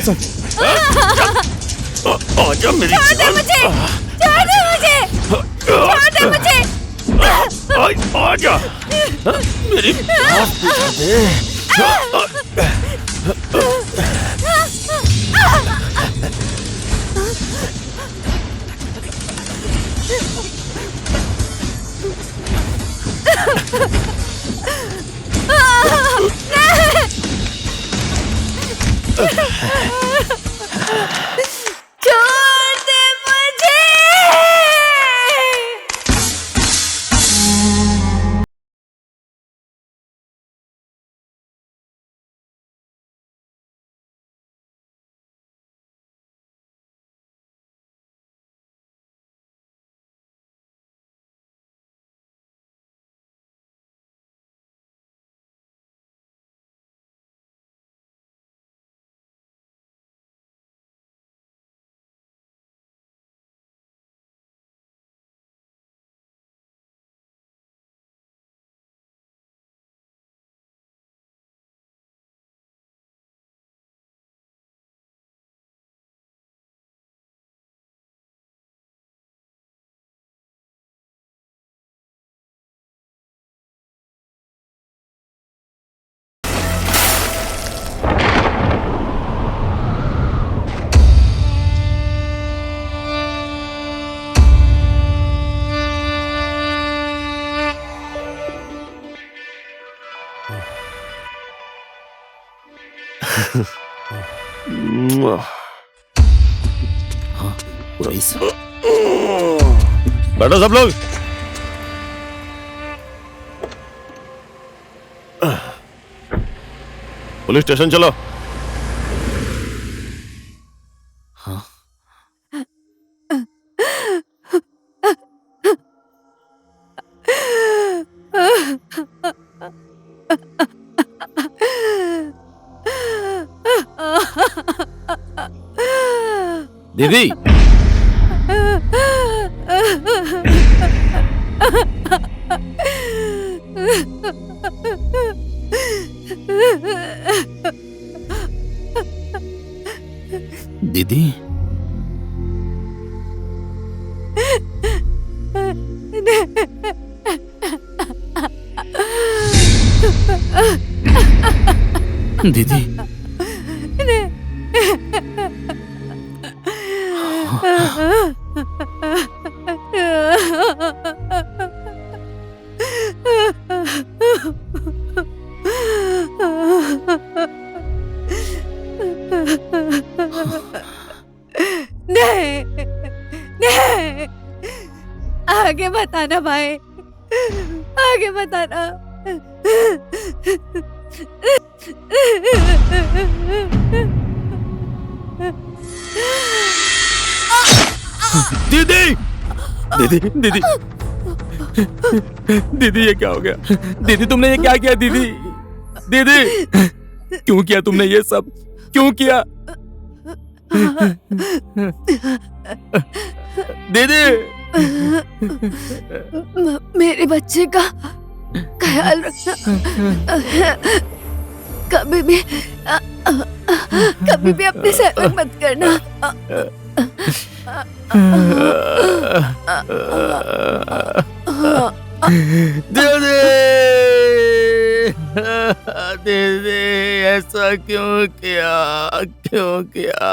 आजा मेरी छोड़ दे जान। मुझे! छोड़ दे मुझे! छोड़ दे मुझे! आजा मेरी बात बुझा दे। पुलिस बैठो सब लोग। पुलिस स्टेशन चलो। दीदी, दीदी, दीदी, नहीं नहीं, आगे बताना भाई, आगे बताना। दीदी, दीदी, दीदी, दीदी, ये क्या हो गया? दीदी, तुमने ये क्या किया? दीदी, दीदी, क्यों किया तुमने ये सब? क्यों किया? दीदी, मेरे बच्चे का ख्याल रखना, कभी भी अपने सर मत करना। दीदी, दीदी, ऐसा क्यों किया? क्यों किया?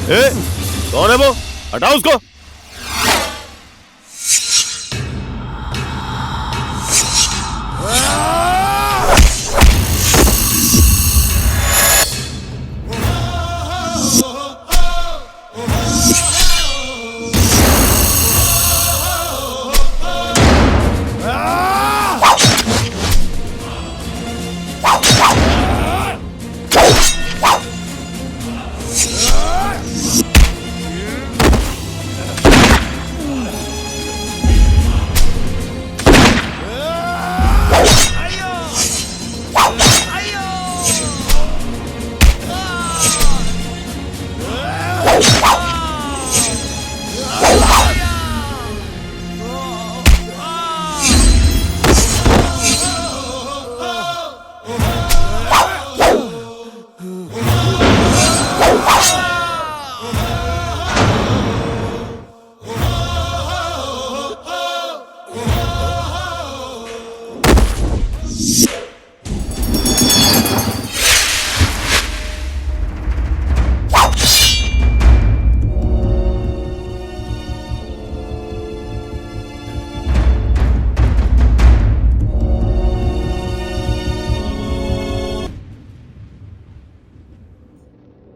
ए, कौन है वो? हटाओ उसको।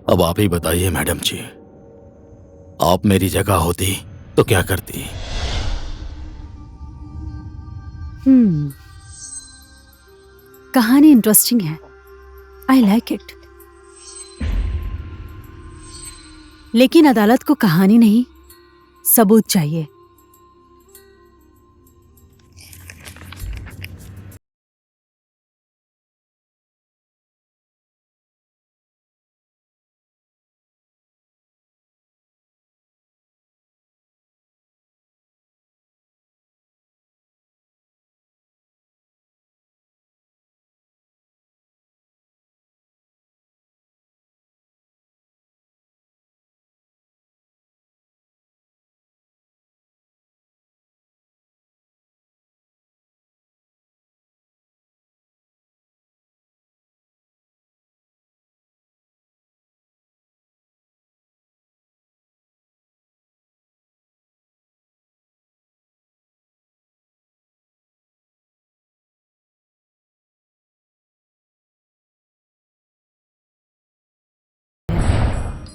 अब आप ही बताइए मैडम जी, आप मेरी जगह होती तो क्या करती? कहानी इंटरेस्टिंग है, आई लाइक इट। लेकिन अदालत को कहानी नहीं, सबूत चाहिए।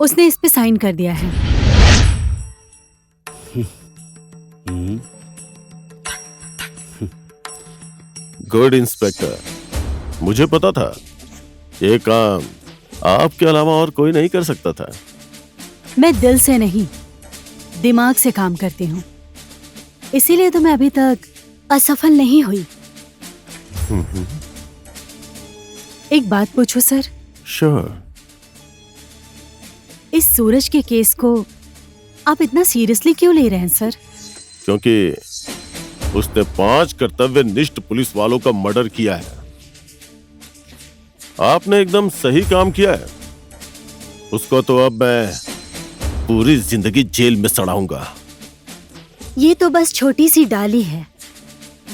उसने इस पे साइन कर दिया है। गुड इंस्पेक्टर, मुझे पता था ये काम आपके अलावा और कोई नहीं कर सकता था। मैं दिल से नहीं, दिमाग से काम करती हूँ, इसीलिए तो मैं अभी तक असफल नहीं हुई। एक बात पूछूं सर? श्योर। इस सूरज के केस को आप इतना सीरियसली क्यों ले रहे हैं सर? क्योंकि उसने 5 कर्तव्यनिष्ठ पुलिस वालों का मर्डर किया है। आपने एकदम सही काम किया है। उसको तो अब मैं पूरी जिंदगी जेल में सड़ाऊंगा। ये तो बस छोटी सी डाली है,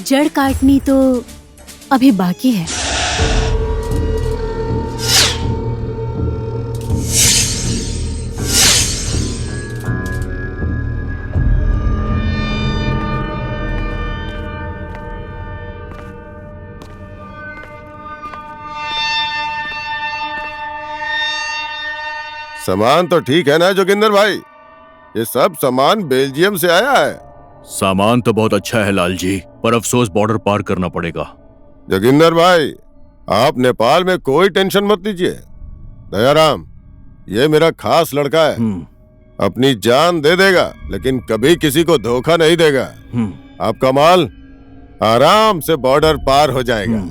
जड़ काटनी तो अभी बाकी है। सामान तो ठीक है ना जोगिंदर भाई? ये सब सामान बेल्जियम से आया है। सामान तो बहुत अच्छा है लाल जी, पर अफसोस बॉर्डर पार करना पड़ेगा। जोगिंदर भाई, आप नेपाल में कोई टेंशन मत लीजिए। दयाराम, ये मेरा खास लड़का है, अपनी जान दे देगा लेकिन कभी किसी को धोखा नहीं देगा। आपका माल आराम से बॉर्डर पार हो जाएगा।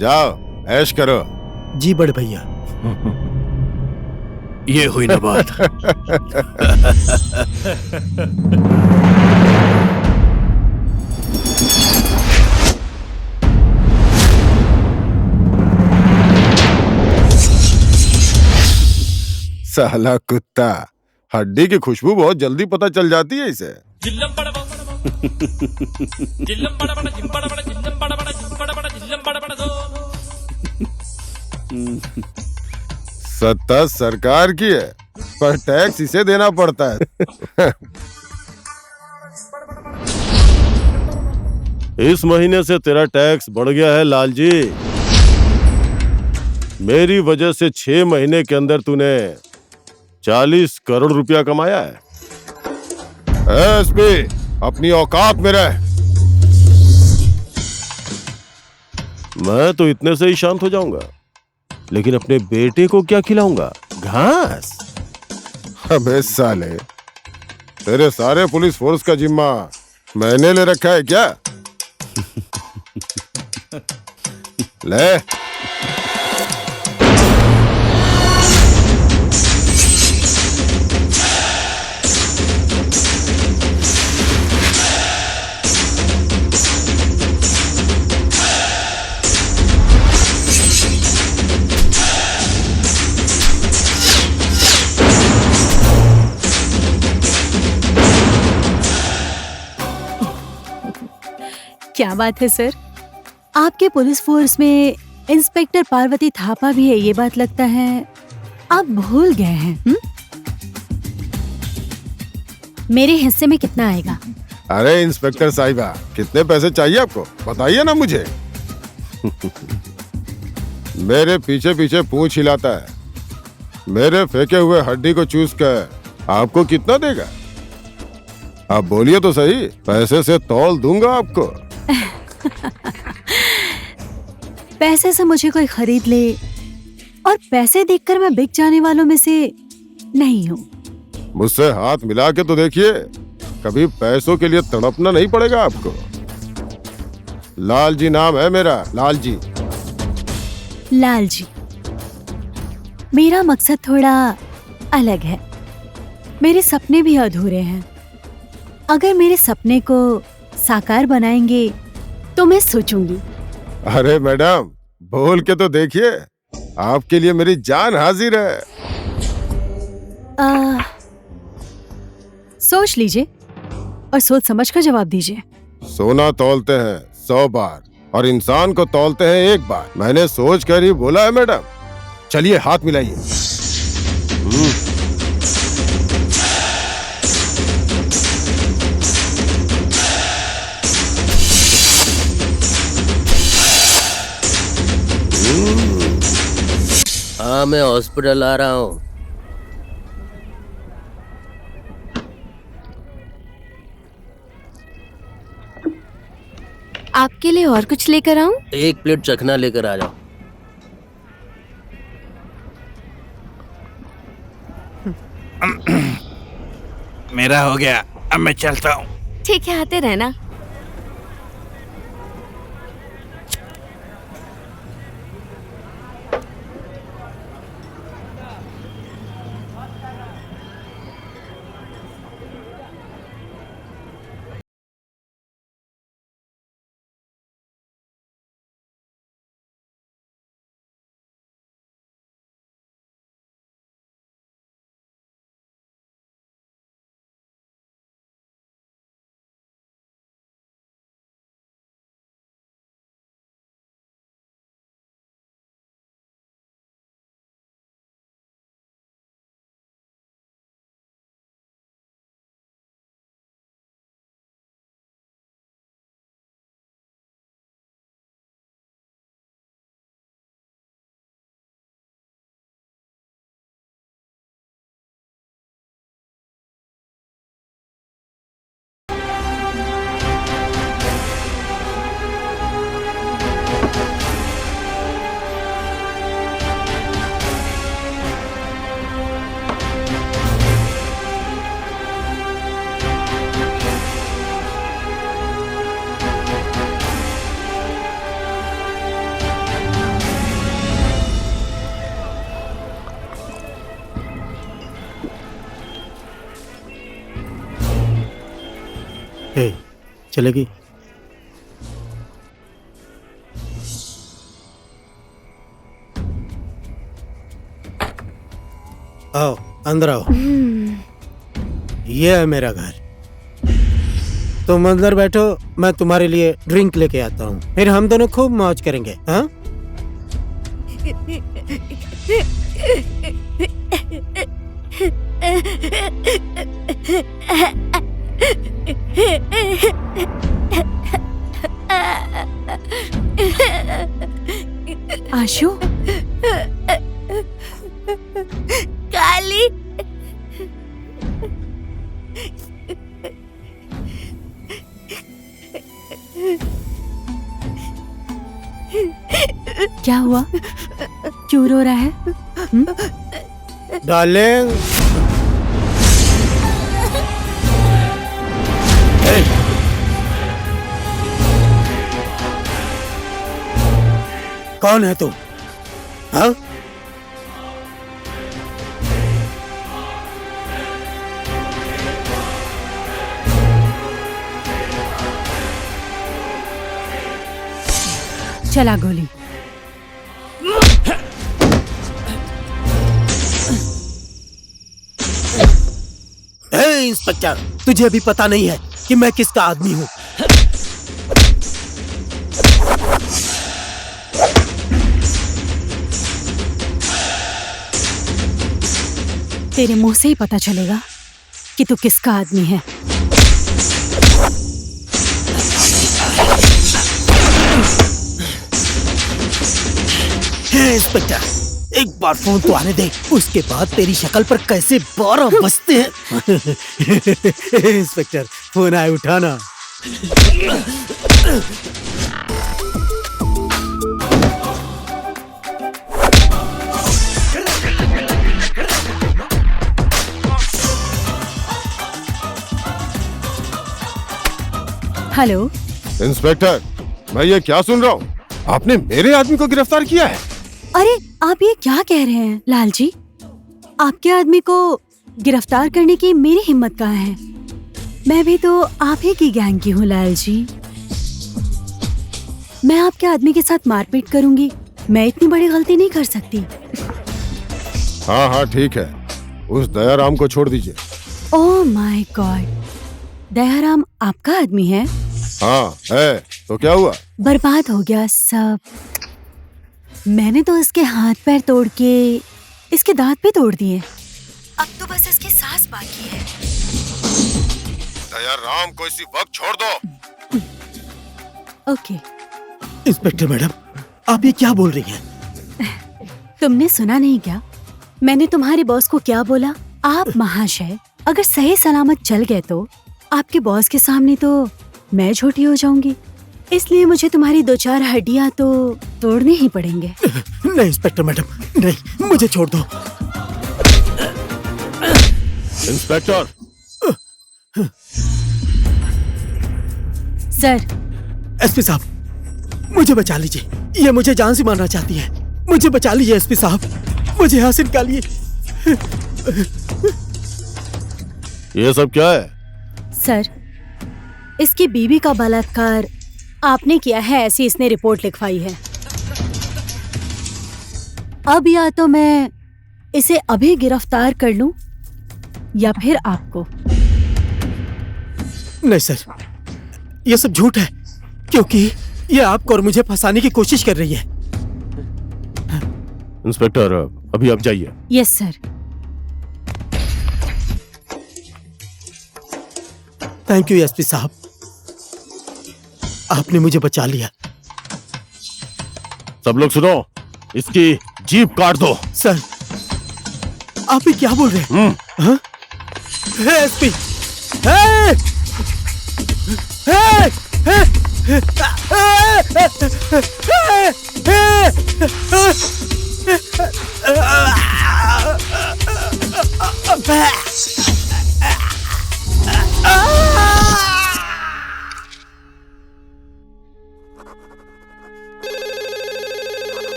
जाओ ऐश करो। जी बड़े भैया। ये हुई ना बात। साला कुत्ता, हड्डी की खुशबू बहुत जल्दी पता चल जाती है इसे। सत्ता सरकार की है, पर टैक्स इसे देना पड़ता है। इस महीने से तेरा टैक्स बढ़ गया है लाल जी। मेरी वजह से 6 महीने के अंदर तूने 40 करोड़ रुपया कमाया है। एसपी, अपनी औकात में रह। मैं तो इतने से ही शांत हो जाऊंगा, लेकिन अपने बेटे को क्या खिलाऊंगा? घास? अबे साले, तेरे सारे पुलिस फोर्स का जिम्मा मैंने ले रखा है क्या? ले। क्या बात है सर, आपके पुलिस फोर्स में इंस्पेक्टर पार्वती थापा भी है, ये बात लगता है आप भूल गए हैं। मेरे हिस्से में कितना आएगा? अरे इंस्पेक्टर साहिबा, कितने पैसे चाहिए आपको? बताइए ना मुझे। मेरे पीछे पीछे पूंछ हिलाता है, मेरे फेंके हुए हड्डी को चूस कर आपको कितना देगा? आप बोलिए तो सही, पैसे से तौल दूंगा आपको। पैसे से मुझे कोई खरीद ले और पैसे देखकर मैं बिक जाने वालों में से नहीं हूँ। मुझसे हाथ मिला के तो देखिए, कभी पैसों के लिए तड़पना नहीं पड़ेगा आपको। लाल जी नाम है मेरा, लाल जी। लाल जी, मेरा मकसद थोड़ा अलग है। मेरे सपने भी अधूरे हैं। अगर मेरे सपने को साकार बनाएंगे तो मैं सोचूंगी। अरे मैडम, बोल के तो देखिए, आपके लिए मेरी जान हाजिर है। सोच लीजिए और सोच समझ कर जवाब दीजिए। सोना तौलते हैं 100 बार और इंसान को तौलते हैं 1 बार। मैंने सोच कर ही बोला है मैडम। चलिए हाथ मिलाइए। हाँ, मैं हॉस्पिटल आ रहा हूँ। आपके लिए और कुछ लेकर आऊं? 1 प्लेट चखना लेकर आ जाओ। मेरा हो गया, अब मैं चलता हूँ। ठीक है, आते रहना। हे, चलेगी? आओ, अंदर आओ। ये है मेरा घर। तुम अंदर बैठो, मैं तुम्हारे लिए ड्रिंक लेके आता हूँ, फिर हम दोनों खूब मौज करेंगे। हाँ? आशु, काली, क्या हुआ? क्यों रो रहा है? डार्लिंग, कौन है तुम? हाँ? चला गोली। हे इंस्पेक्टर, तुझे अभी पता नहीं है कि मैं किसका आदमी हूँ। तेरे मुंह से ही पता चलेगा कि तू किसका आदमी है। हे इंस्पेक्टर, एक बार फोन तो आने दे, उसके बाद तेरी शक्ल पर कैसे 12 बजते हैं। इंस्पेक्टर, फोन आए, उठाना। हेलो इंस्पेक्टर, मैं ये क्या सुन रहा हूँ? आपने मेरे आदमी को गिरफ्तार किया है? अरे आप ये क्या कह रहे हैं लाल जी? आपके आदमी को गिरफ्तार करने की मेरी हिम्मत कहाँ है? मैं भी तो आप ही की गैंग की हूँ लाल जी। मैं आपके आदमी के साथ मारपीट करूंगी? मैं इतनी बड़ी गलती नहीं कर सकती। हाँ हाँ ठीक है, उस दयाराम को छोड़ दीजिए। ओह माय गॉड, दयाराम आपका आदमी है? हाँ है, तो क्या हुआ? बर्बाद हो गया सब। मैंने तो इसके हाथ पैर तोड़ के इसके दांत भी तोड़ दिए। अब तो बस इसकी सांस बाकी है। दयाराम को इसी वक्त छोड़ दो। ओके। इंस्पेक्टर मैडम, आप ये क्या बोल रही हैं? तुमने सुना नहीं क्या? मैंने तुम्हारे बॉस को क्या बोला? आप महाशय अगर सही सलामत चल गए तो आपके बॉस के सामने तो मैं झूठी हो जाऊंगी। इसलिए मुझे तुम्हारी 2-4 हड्डियां तो तोड़ने ही पड़ेंगे। नहीं इंस्पेक्टर मैडम, नहीं, मुझे छोड़ दो। Inspector, sir. एसपी साहब, मुझे बचा लीजिए, ये मुझे जान से मारना चाहती है। मुझे बचा लीजिए एसपी साहब, मुझे यहाँ से निकालिए। ये सब क्या है? सर, इसकी बीवी का बलात्कार आपने किया है, ऐसी इसने रिपोर्ट लिखवाई है। अब या तो मैं इसे अभी गिरफ्तार कर लूं या फिर आपको। नहीं सर, ये सब झूठ है, क्योंकि ये आपको और मुझे फंसाने की कोशिश कर रही है। इंस्पेक्टर, अभी आप जाइए। Yes sir. Thank you SP साहब, आपने मुझे बचा लिया। सब लोग सुनो, इसकी जीप काट दो। सर, आप ही क्या बोल रहे हैं? हाँ? SP,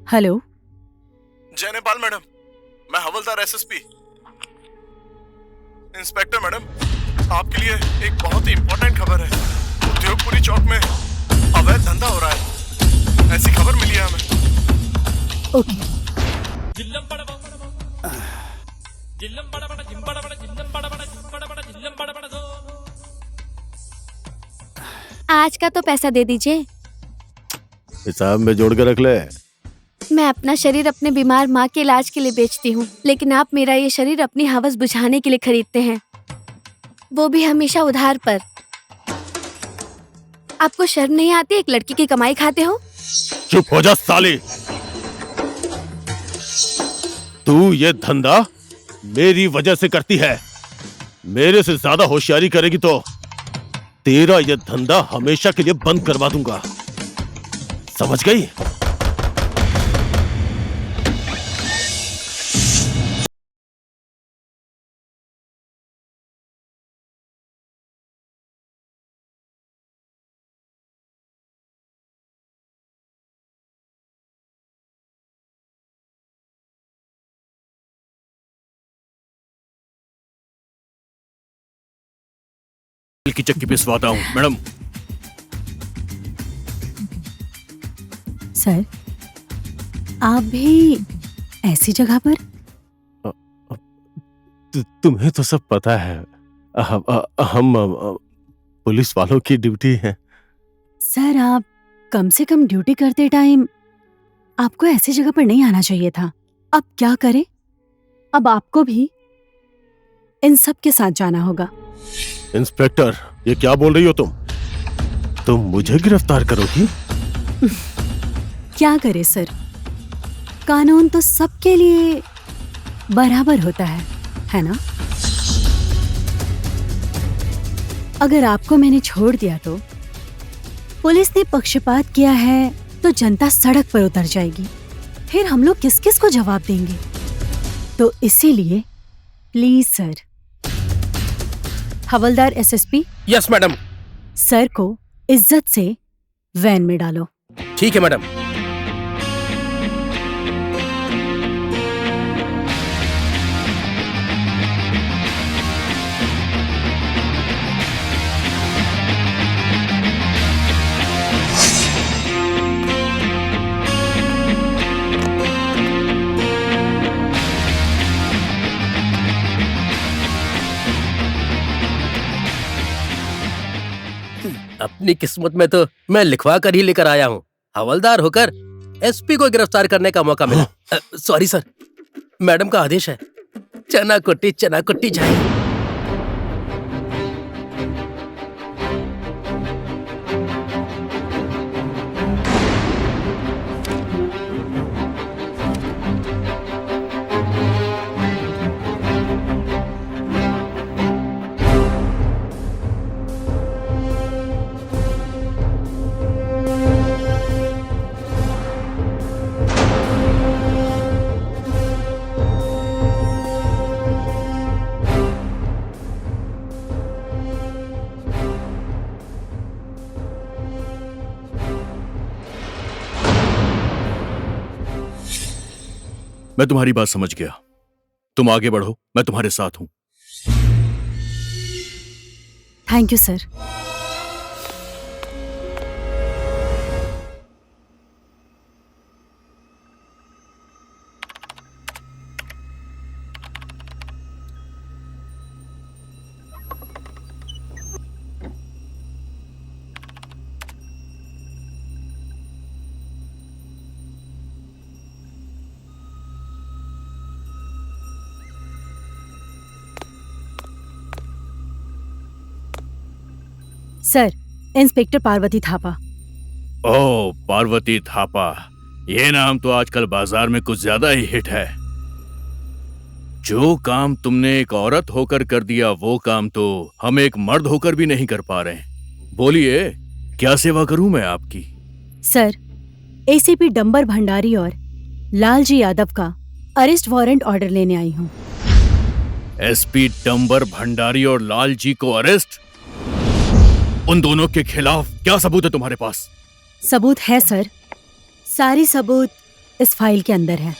hello. जय नेपाल मैडम, मैं हवलदार एसएसपी। इंस्पेक्टर मैडम, आपके लिए एक बहुत ही इम्पोर्टेंट खबर है। उद्योगपुरी चौक में अवैध धंधा हो रहा है, ऐसी खबर मिली है हमें। ओके। आज का तो पैसा दे दीजिए। हिसाब में जोड़ के रख ले। मैं अपना शरीर अपने बीमार माँ के इलाज के लिए बेचती हूँ, लेकिन आप मेरा ये शरीर अपनी हवस बुझाने के लिए खरीदते हैं, वो भी हमेशा उधार पर। आपको शर्म नहीं आती? एक लड़की की कमाई खाते हो। चुप हो जा साली। तू ये धंधा मेरी वजह से करती है। मेरे से ज्यादा होशियारी करेगी तो तेरा ये धंधा हमेशा के लिए बंद करवा दूंगा, समझ गई? की चक्की पिसवाता हूँ मैडम। सर, आप भी ऐसी जगह पर? तुम्हें तो सब पता है, हम पुलिस वालों की ड्यूटी है। सर, आप कम से कम ड्यूटी करते टाइम आपको ऐसी जगह पर नहीं आना चाहिए था। अब क्या करें? अब आपको भी इन सब के साथ जाना होगा। इंस्पेक्टर, ये क्या बोल रही हो तुम? तुम मुझे गिरफ्तार करोगी? क्या करे सर, कानून तो सबके लिए बराबर होता है ना? अगर आपको मैंने छोड़ दिया तो पुलिस ने पक्षपात किया है तो जनता सड़क पर उतर जाएगी, फिर हम लोग किस किस को जवाब देंगे? तो इसीलिए please sir, havildar SSP. Yes madam. Sir को इज्जत से वैन में डालो। ठीक है मैडम। अपनी किस्मत में तो मैं लिखवा कर ही लेकर आया हूँ। हवलदार होकर एसपी को गिरफ्तार करने का मौका मिला। सॉरी सर, मैडम का आदेश है। चना कुट्टी जाए। मैं तुम्हारी बात समझ गया। तुम आगे बढ़ो, मैं तुम्हारे साथ हूं। Thank you sir. Sir, inspector Parvati Thapa. Oh, Parvati Thapa, ये नाम तो आजकल बाजार में कुछ ज्यादा ही हिट है। जो काम तुमने एक औरत होकर कर दिया, वो काम तो हम एक मर्द होकर भी नहीं कर पा रहे। बोलिए, क्या सेवा करूं मैं आपकी? सर, एसीपी डंबर भंडारी और लालजी यादव का अरेस्ट वारंट ऑर्डर लेने आई हूँ। एसपी डंबर भंडारी और लालजी को अरेस्ट? उन दोनों के खिलाफ क्या सबूत है तुम्हारे पास? सबूत है सर, सारी सबूत इस फाइल के अंदर है।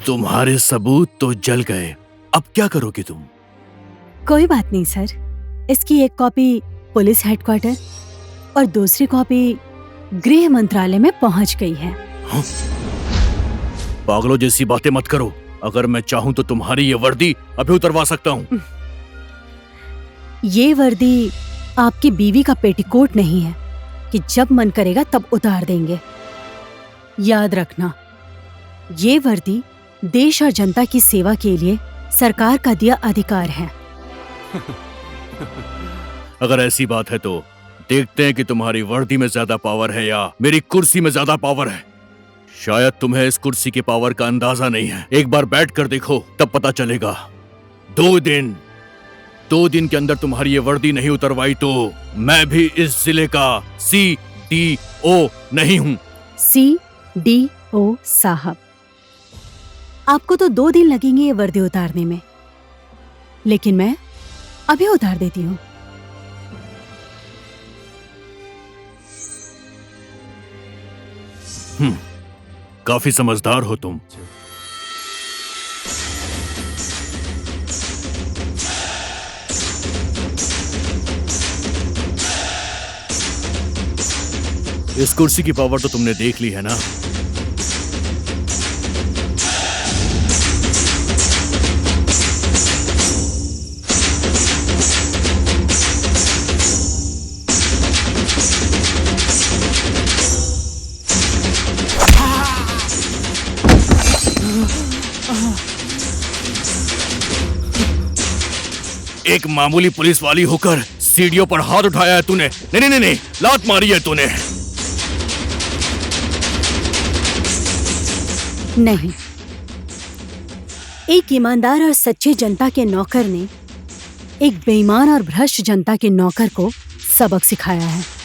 तुम्हारे सबूत तो जल गए, अब क्या करोगे तुम? कोई बात नहीं सर, इसकी एक कॉपी पुलिस हेडक्वार्टर और दूसरी कॉपी गृह मंत्रालय में पहुंच गई है। हाँ? पागलों जैसी बातें मत करो। अगर मैं चाहूं तो तुम्हारी ये वर्दी अभी उतरवा सकता हूं। ये वर्दी आपकी बीवी का पेटीकोट नहीं है कि जब मन करेगा तब उतार देंगे। याद रखना, ये वर्दी देश और जनता की सेवा के लिए सरकार का दिया अधिकार है। अगर ऐसी बात है तो देखते हैं कि तुम्हारी वर्दी में ज्यादा पावर है या मेरी कुर्सी में ज्यादा पावर है। शायद तुम्हें इस कुर्सी के पावर का अंदाजा नहीं है। एक बार बैठ कर देखो, तब पता चलेगा। 2 दिन के अंदर तुम्हारी ये वर्दी नहीं उतरवाई तो मैं भी इस जिले का CDO नहीं हूं। CDO साहब, आपको तो 2 दिन लगेंगे ये वर्दी उतारने में, लेकिन मैं अभी उतार देती हूँ। काफी समझदार हो तुम। इस कुर्सी की पावर तो तुमने देख ली है ना? एक मामूली पुलिस वाली होकर सीढ़ियों पर हाथ उठाया है तूने। नहीं, लात मारी है तूने। नहीं, एक ईमानदार और सच्चे जनता के नौकर ने एक बेईमान और भ्रष्ट जनता के नौकर को सबक सिखाया है।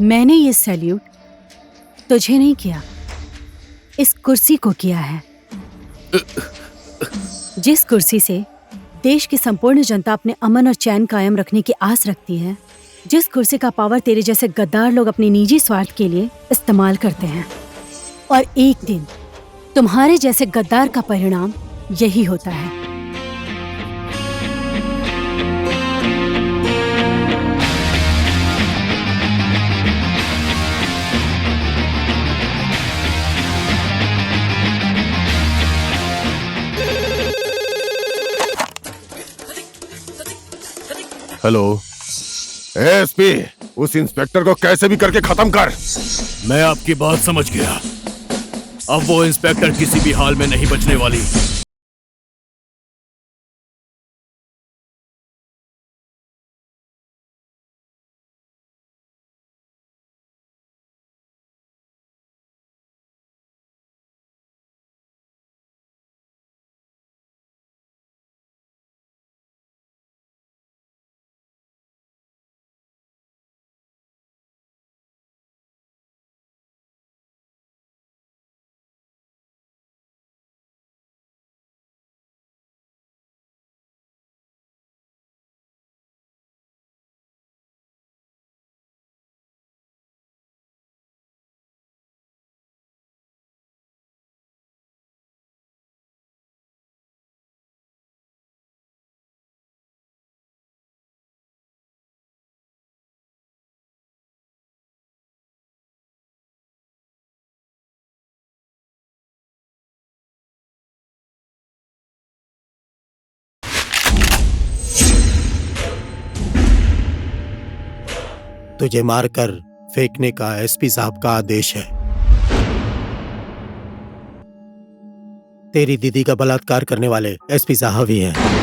मैंने ये सैल्यूट तुझे नहीं किया, इस कुर्सी को किया है, जिस कुर्सी से देश की संपूर्ण जनता अपने अमन और चैन कायम रखने की आस रखती है, जिस कुर्सी का पावर तेरे जैसे गद्दार लोग अपने निजी स्वार्थ के लिए इस्तेमाल करते हैं। और एक दिन तुम्हारे जैसे गद्दार का परिणाम यही होता है। हेलो, एसपी, उस इंस्पेक्टर को कैसे भी करके खत्म कर। मैं आपकी बात समझ गया। अब वो इंस्पेक्टर किसी भी हाल में नहीं बचने वाली। तुझे मारकर फेंकने का एसपी साहब का आदेश है। तेरी दीदी का बलात्कार करने वाले एसपी साहब ही हैं।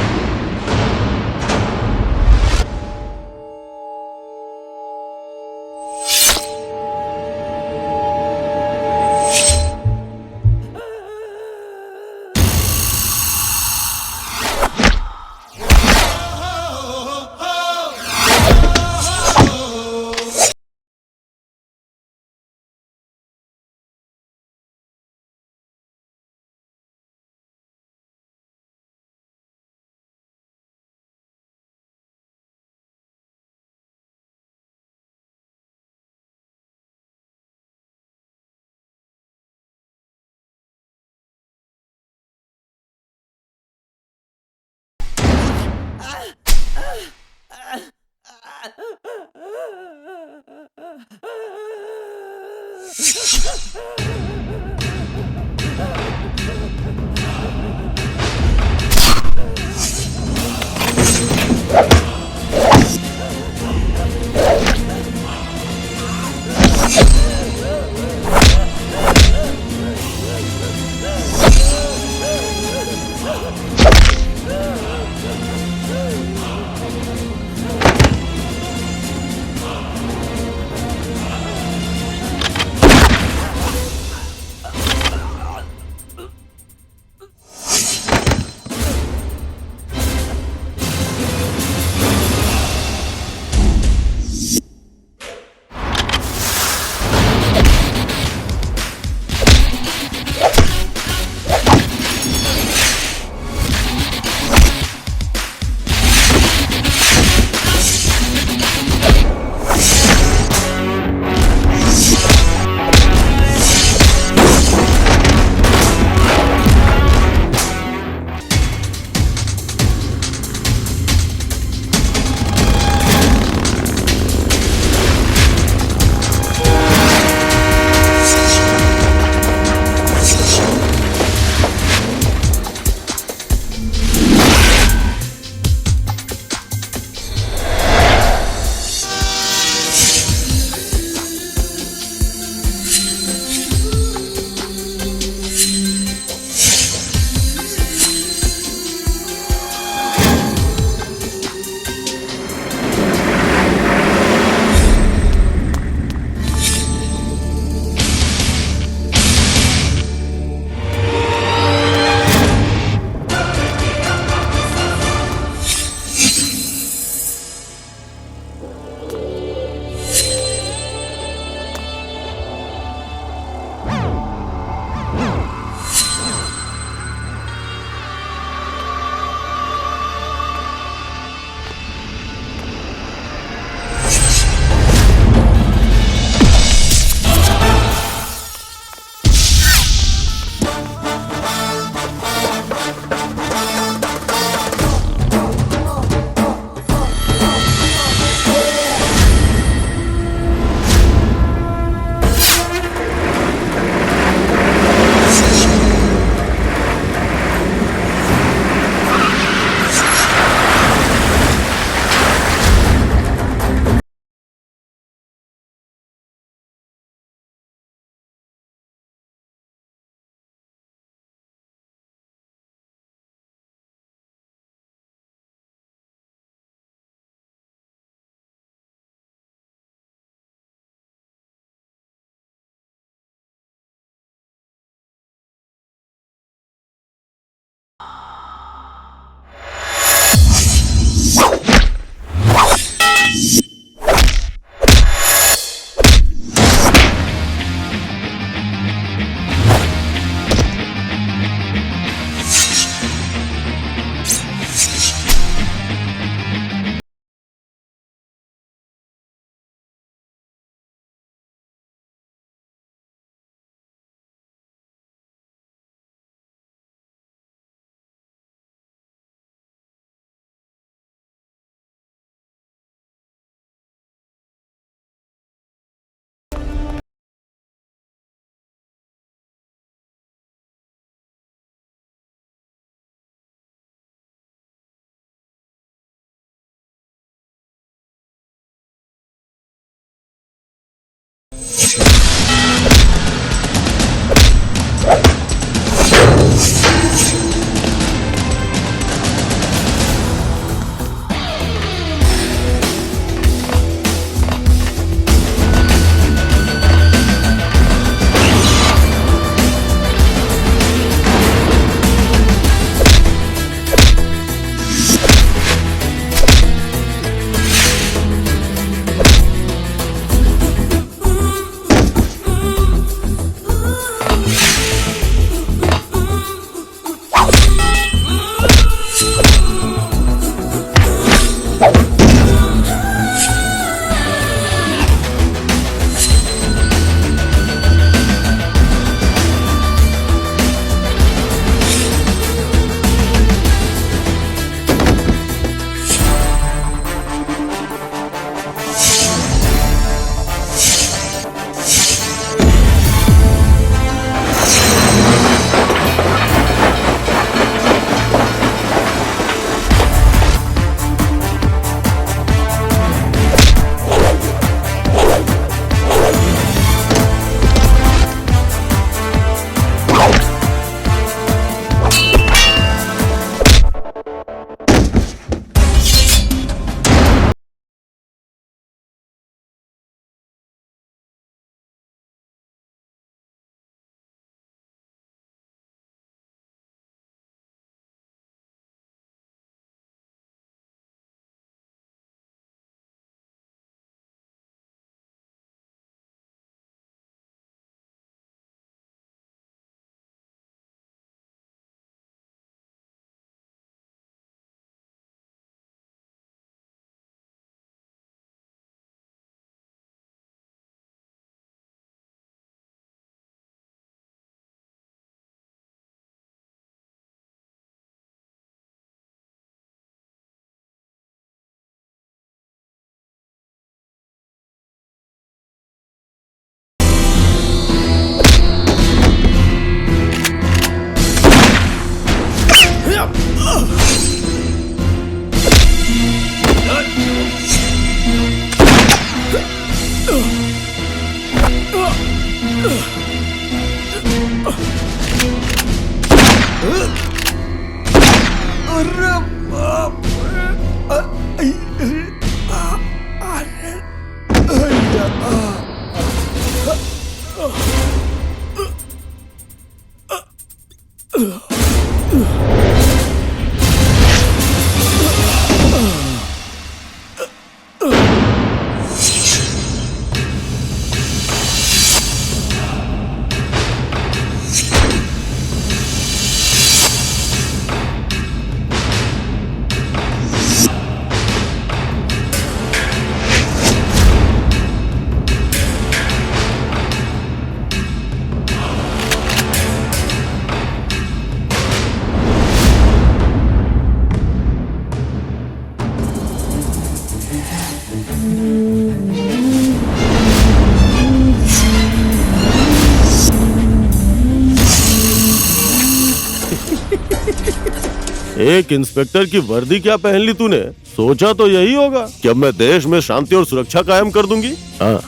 एक इंस्पेक्टर की वर्दी क्या पहन ली तूने? सोचा तो यही होगा कि अब मैं देश में शांति और सुरक्षा कायम कर दूंगी। हाँ।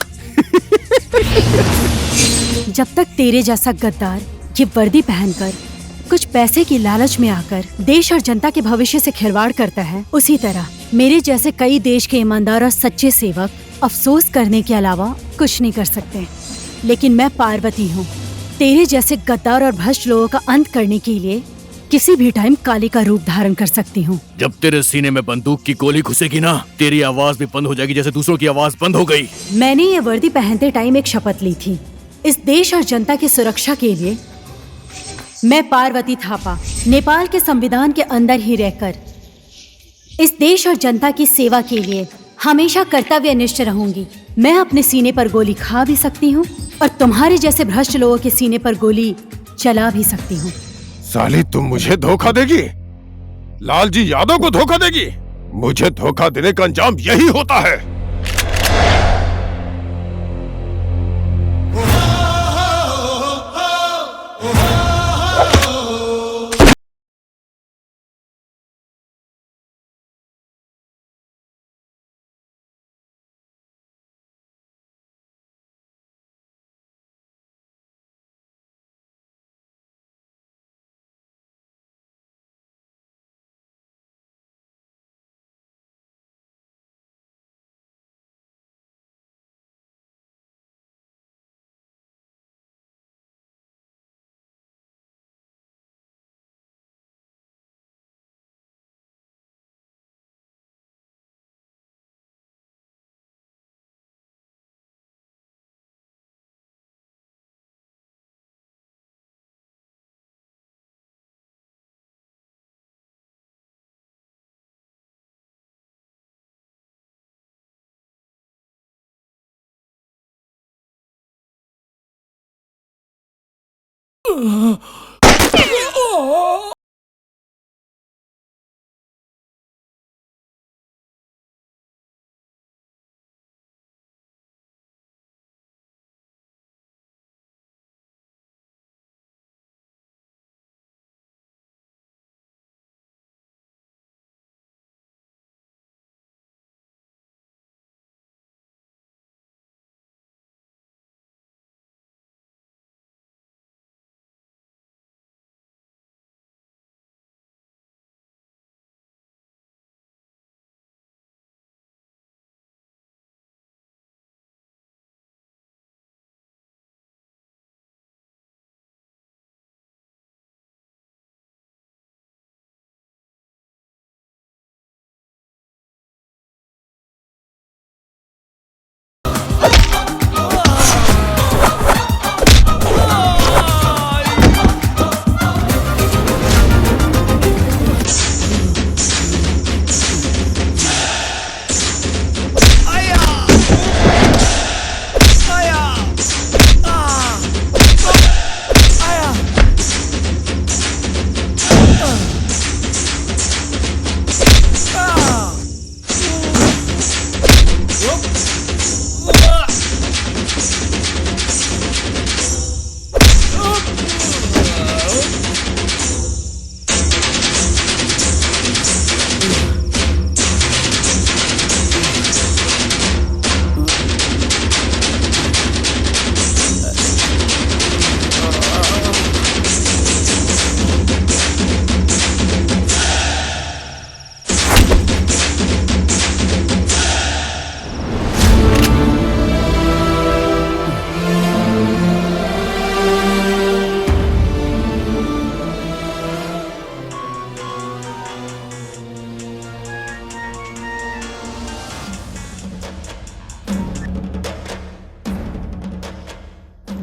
जब तक तेरे जैसा गद्दार ये वर्दी पहनकर कुछ पैसे की लालच में आकर देश और जनता के भविष्य से खिलवाड़ करता है, उसी तरह मेरे जैसे कई देश के ईमानदार और सच्चे सेवक अफसोस करने के अलावा कुछ नहीं कर सकते। लेकिन मैं पार्वती हूँ। तेरे जैसे गद्दार और भ्रष्ट लोगों का अंत करने के लिए किसी भी टाइम काली का रूप धारण कर सकती हूँ। जब तेरे सीने में बंदूक की गोली घुसेगी ना, तेरी आवाज भी बंद हो जाएगी जैसे दूसरों की आवाज बंद हो गई। मैंने ये वर्दी पहनते टाइम एक शपथ ली थी, इस देश और जनता की सुरक्षा के लिए मैं पार्वती थापा नेपाल के संविधान के अंदर ही रहकर इस देश और जनता की सेवा के लिए हमेशा कर्तव्यनिष्ठ रहूंगी। मैं अपने सीने पर गोली खा भी सकती हूँ और तुम्हारे जैसे भ्रष्ट लोगों के सीने पर गोली चला भी सकती हूँ। साली तुम मुझे धोखा देगी? लालजी यादव को धोखा देगी? मुझे धोखा देने का अंजाम यही होता है।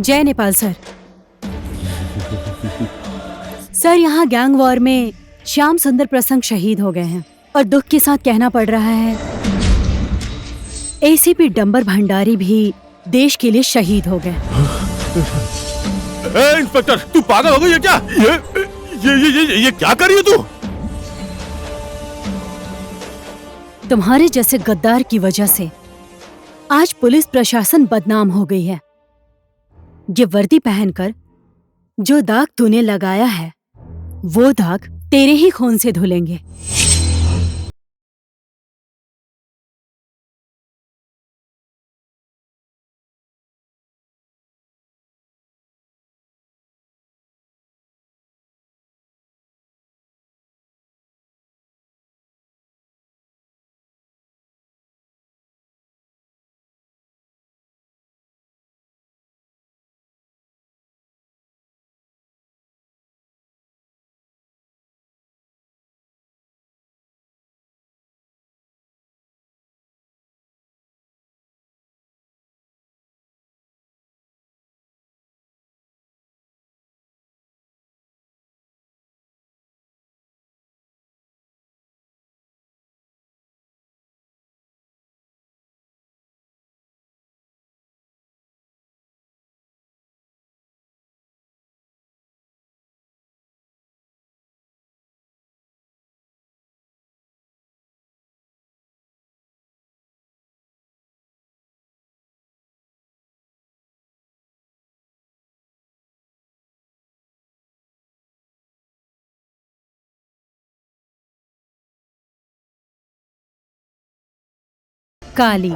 जय नेपाल सर। सर, यहाँ गैंग वॉर में श्याम सुंदर प्रसंग शहीद हो गए हैं और दुख के साथ कहना पड़ रहा है एसीपी डंबर भंडारी भी देश के लिए शहीद हो गए। इंस्पेक्टर, तू पागल हो गई है क्या? ये क्या कर रही है तू? तुम्हारे जैसे गद्दार की वजह से आज पुलिस प्रशासन बदनाम हो गई है। ये वर्दी पहनकर जो दाग तूने लगाया है वो दाग तेरे ही खून से धुलेंगे। काली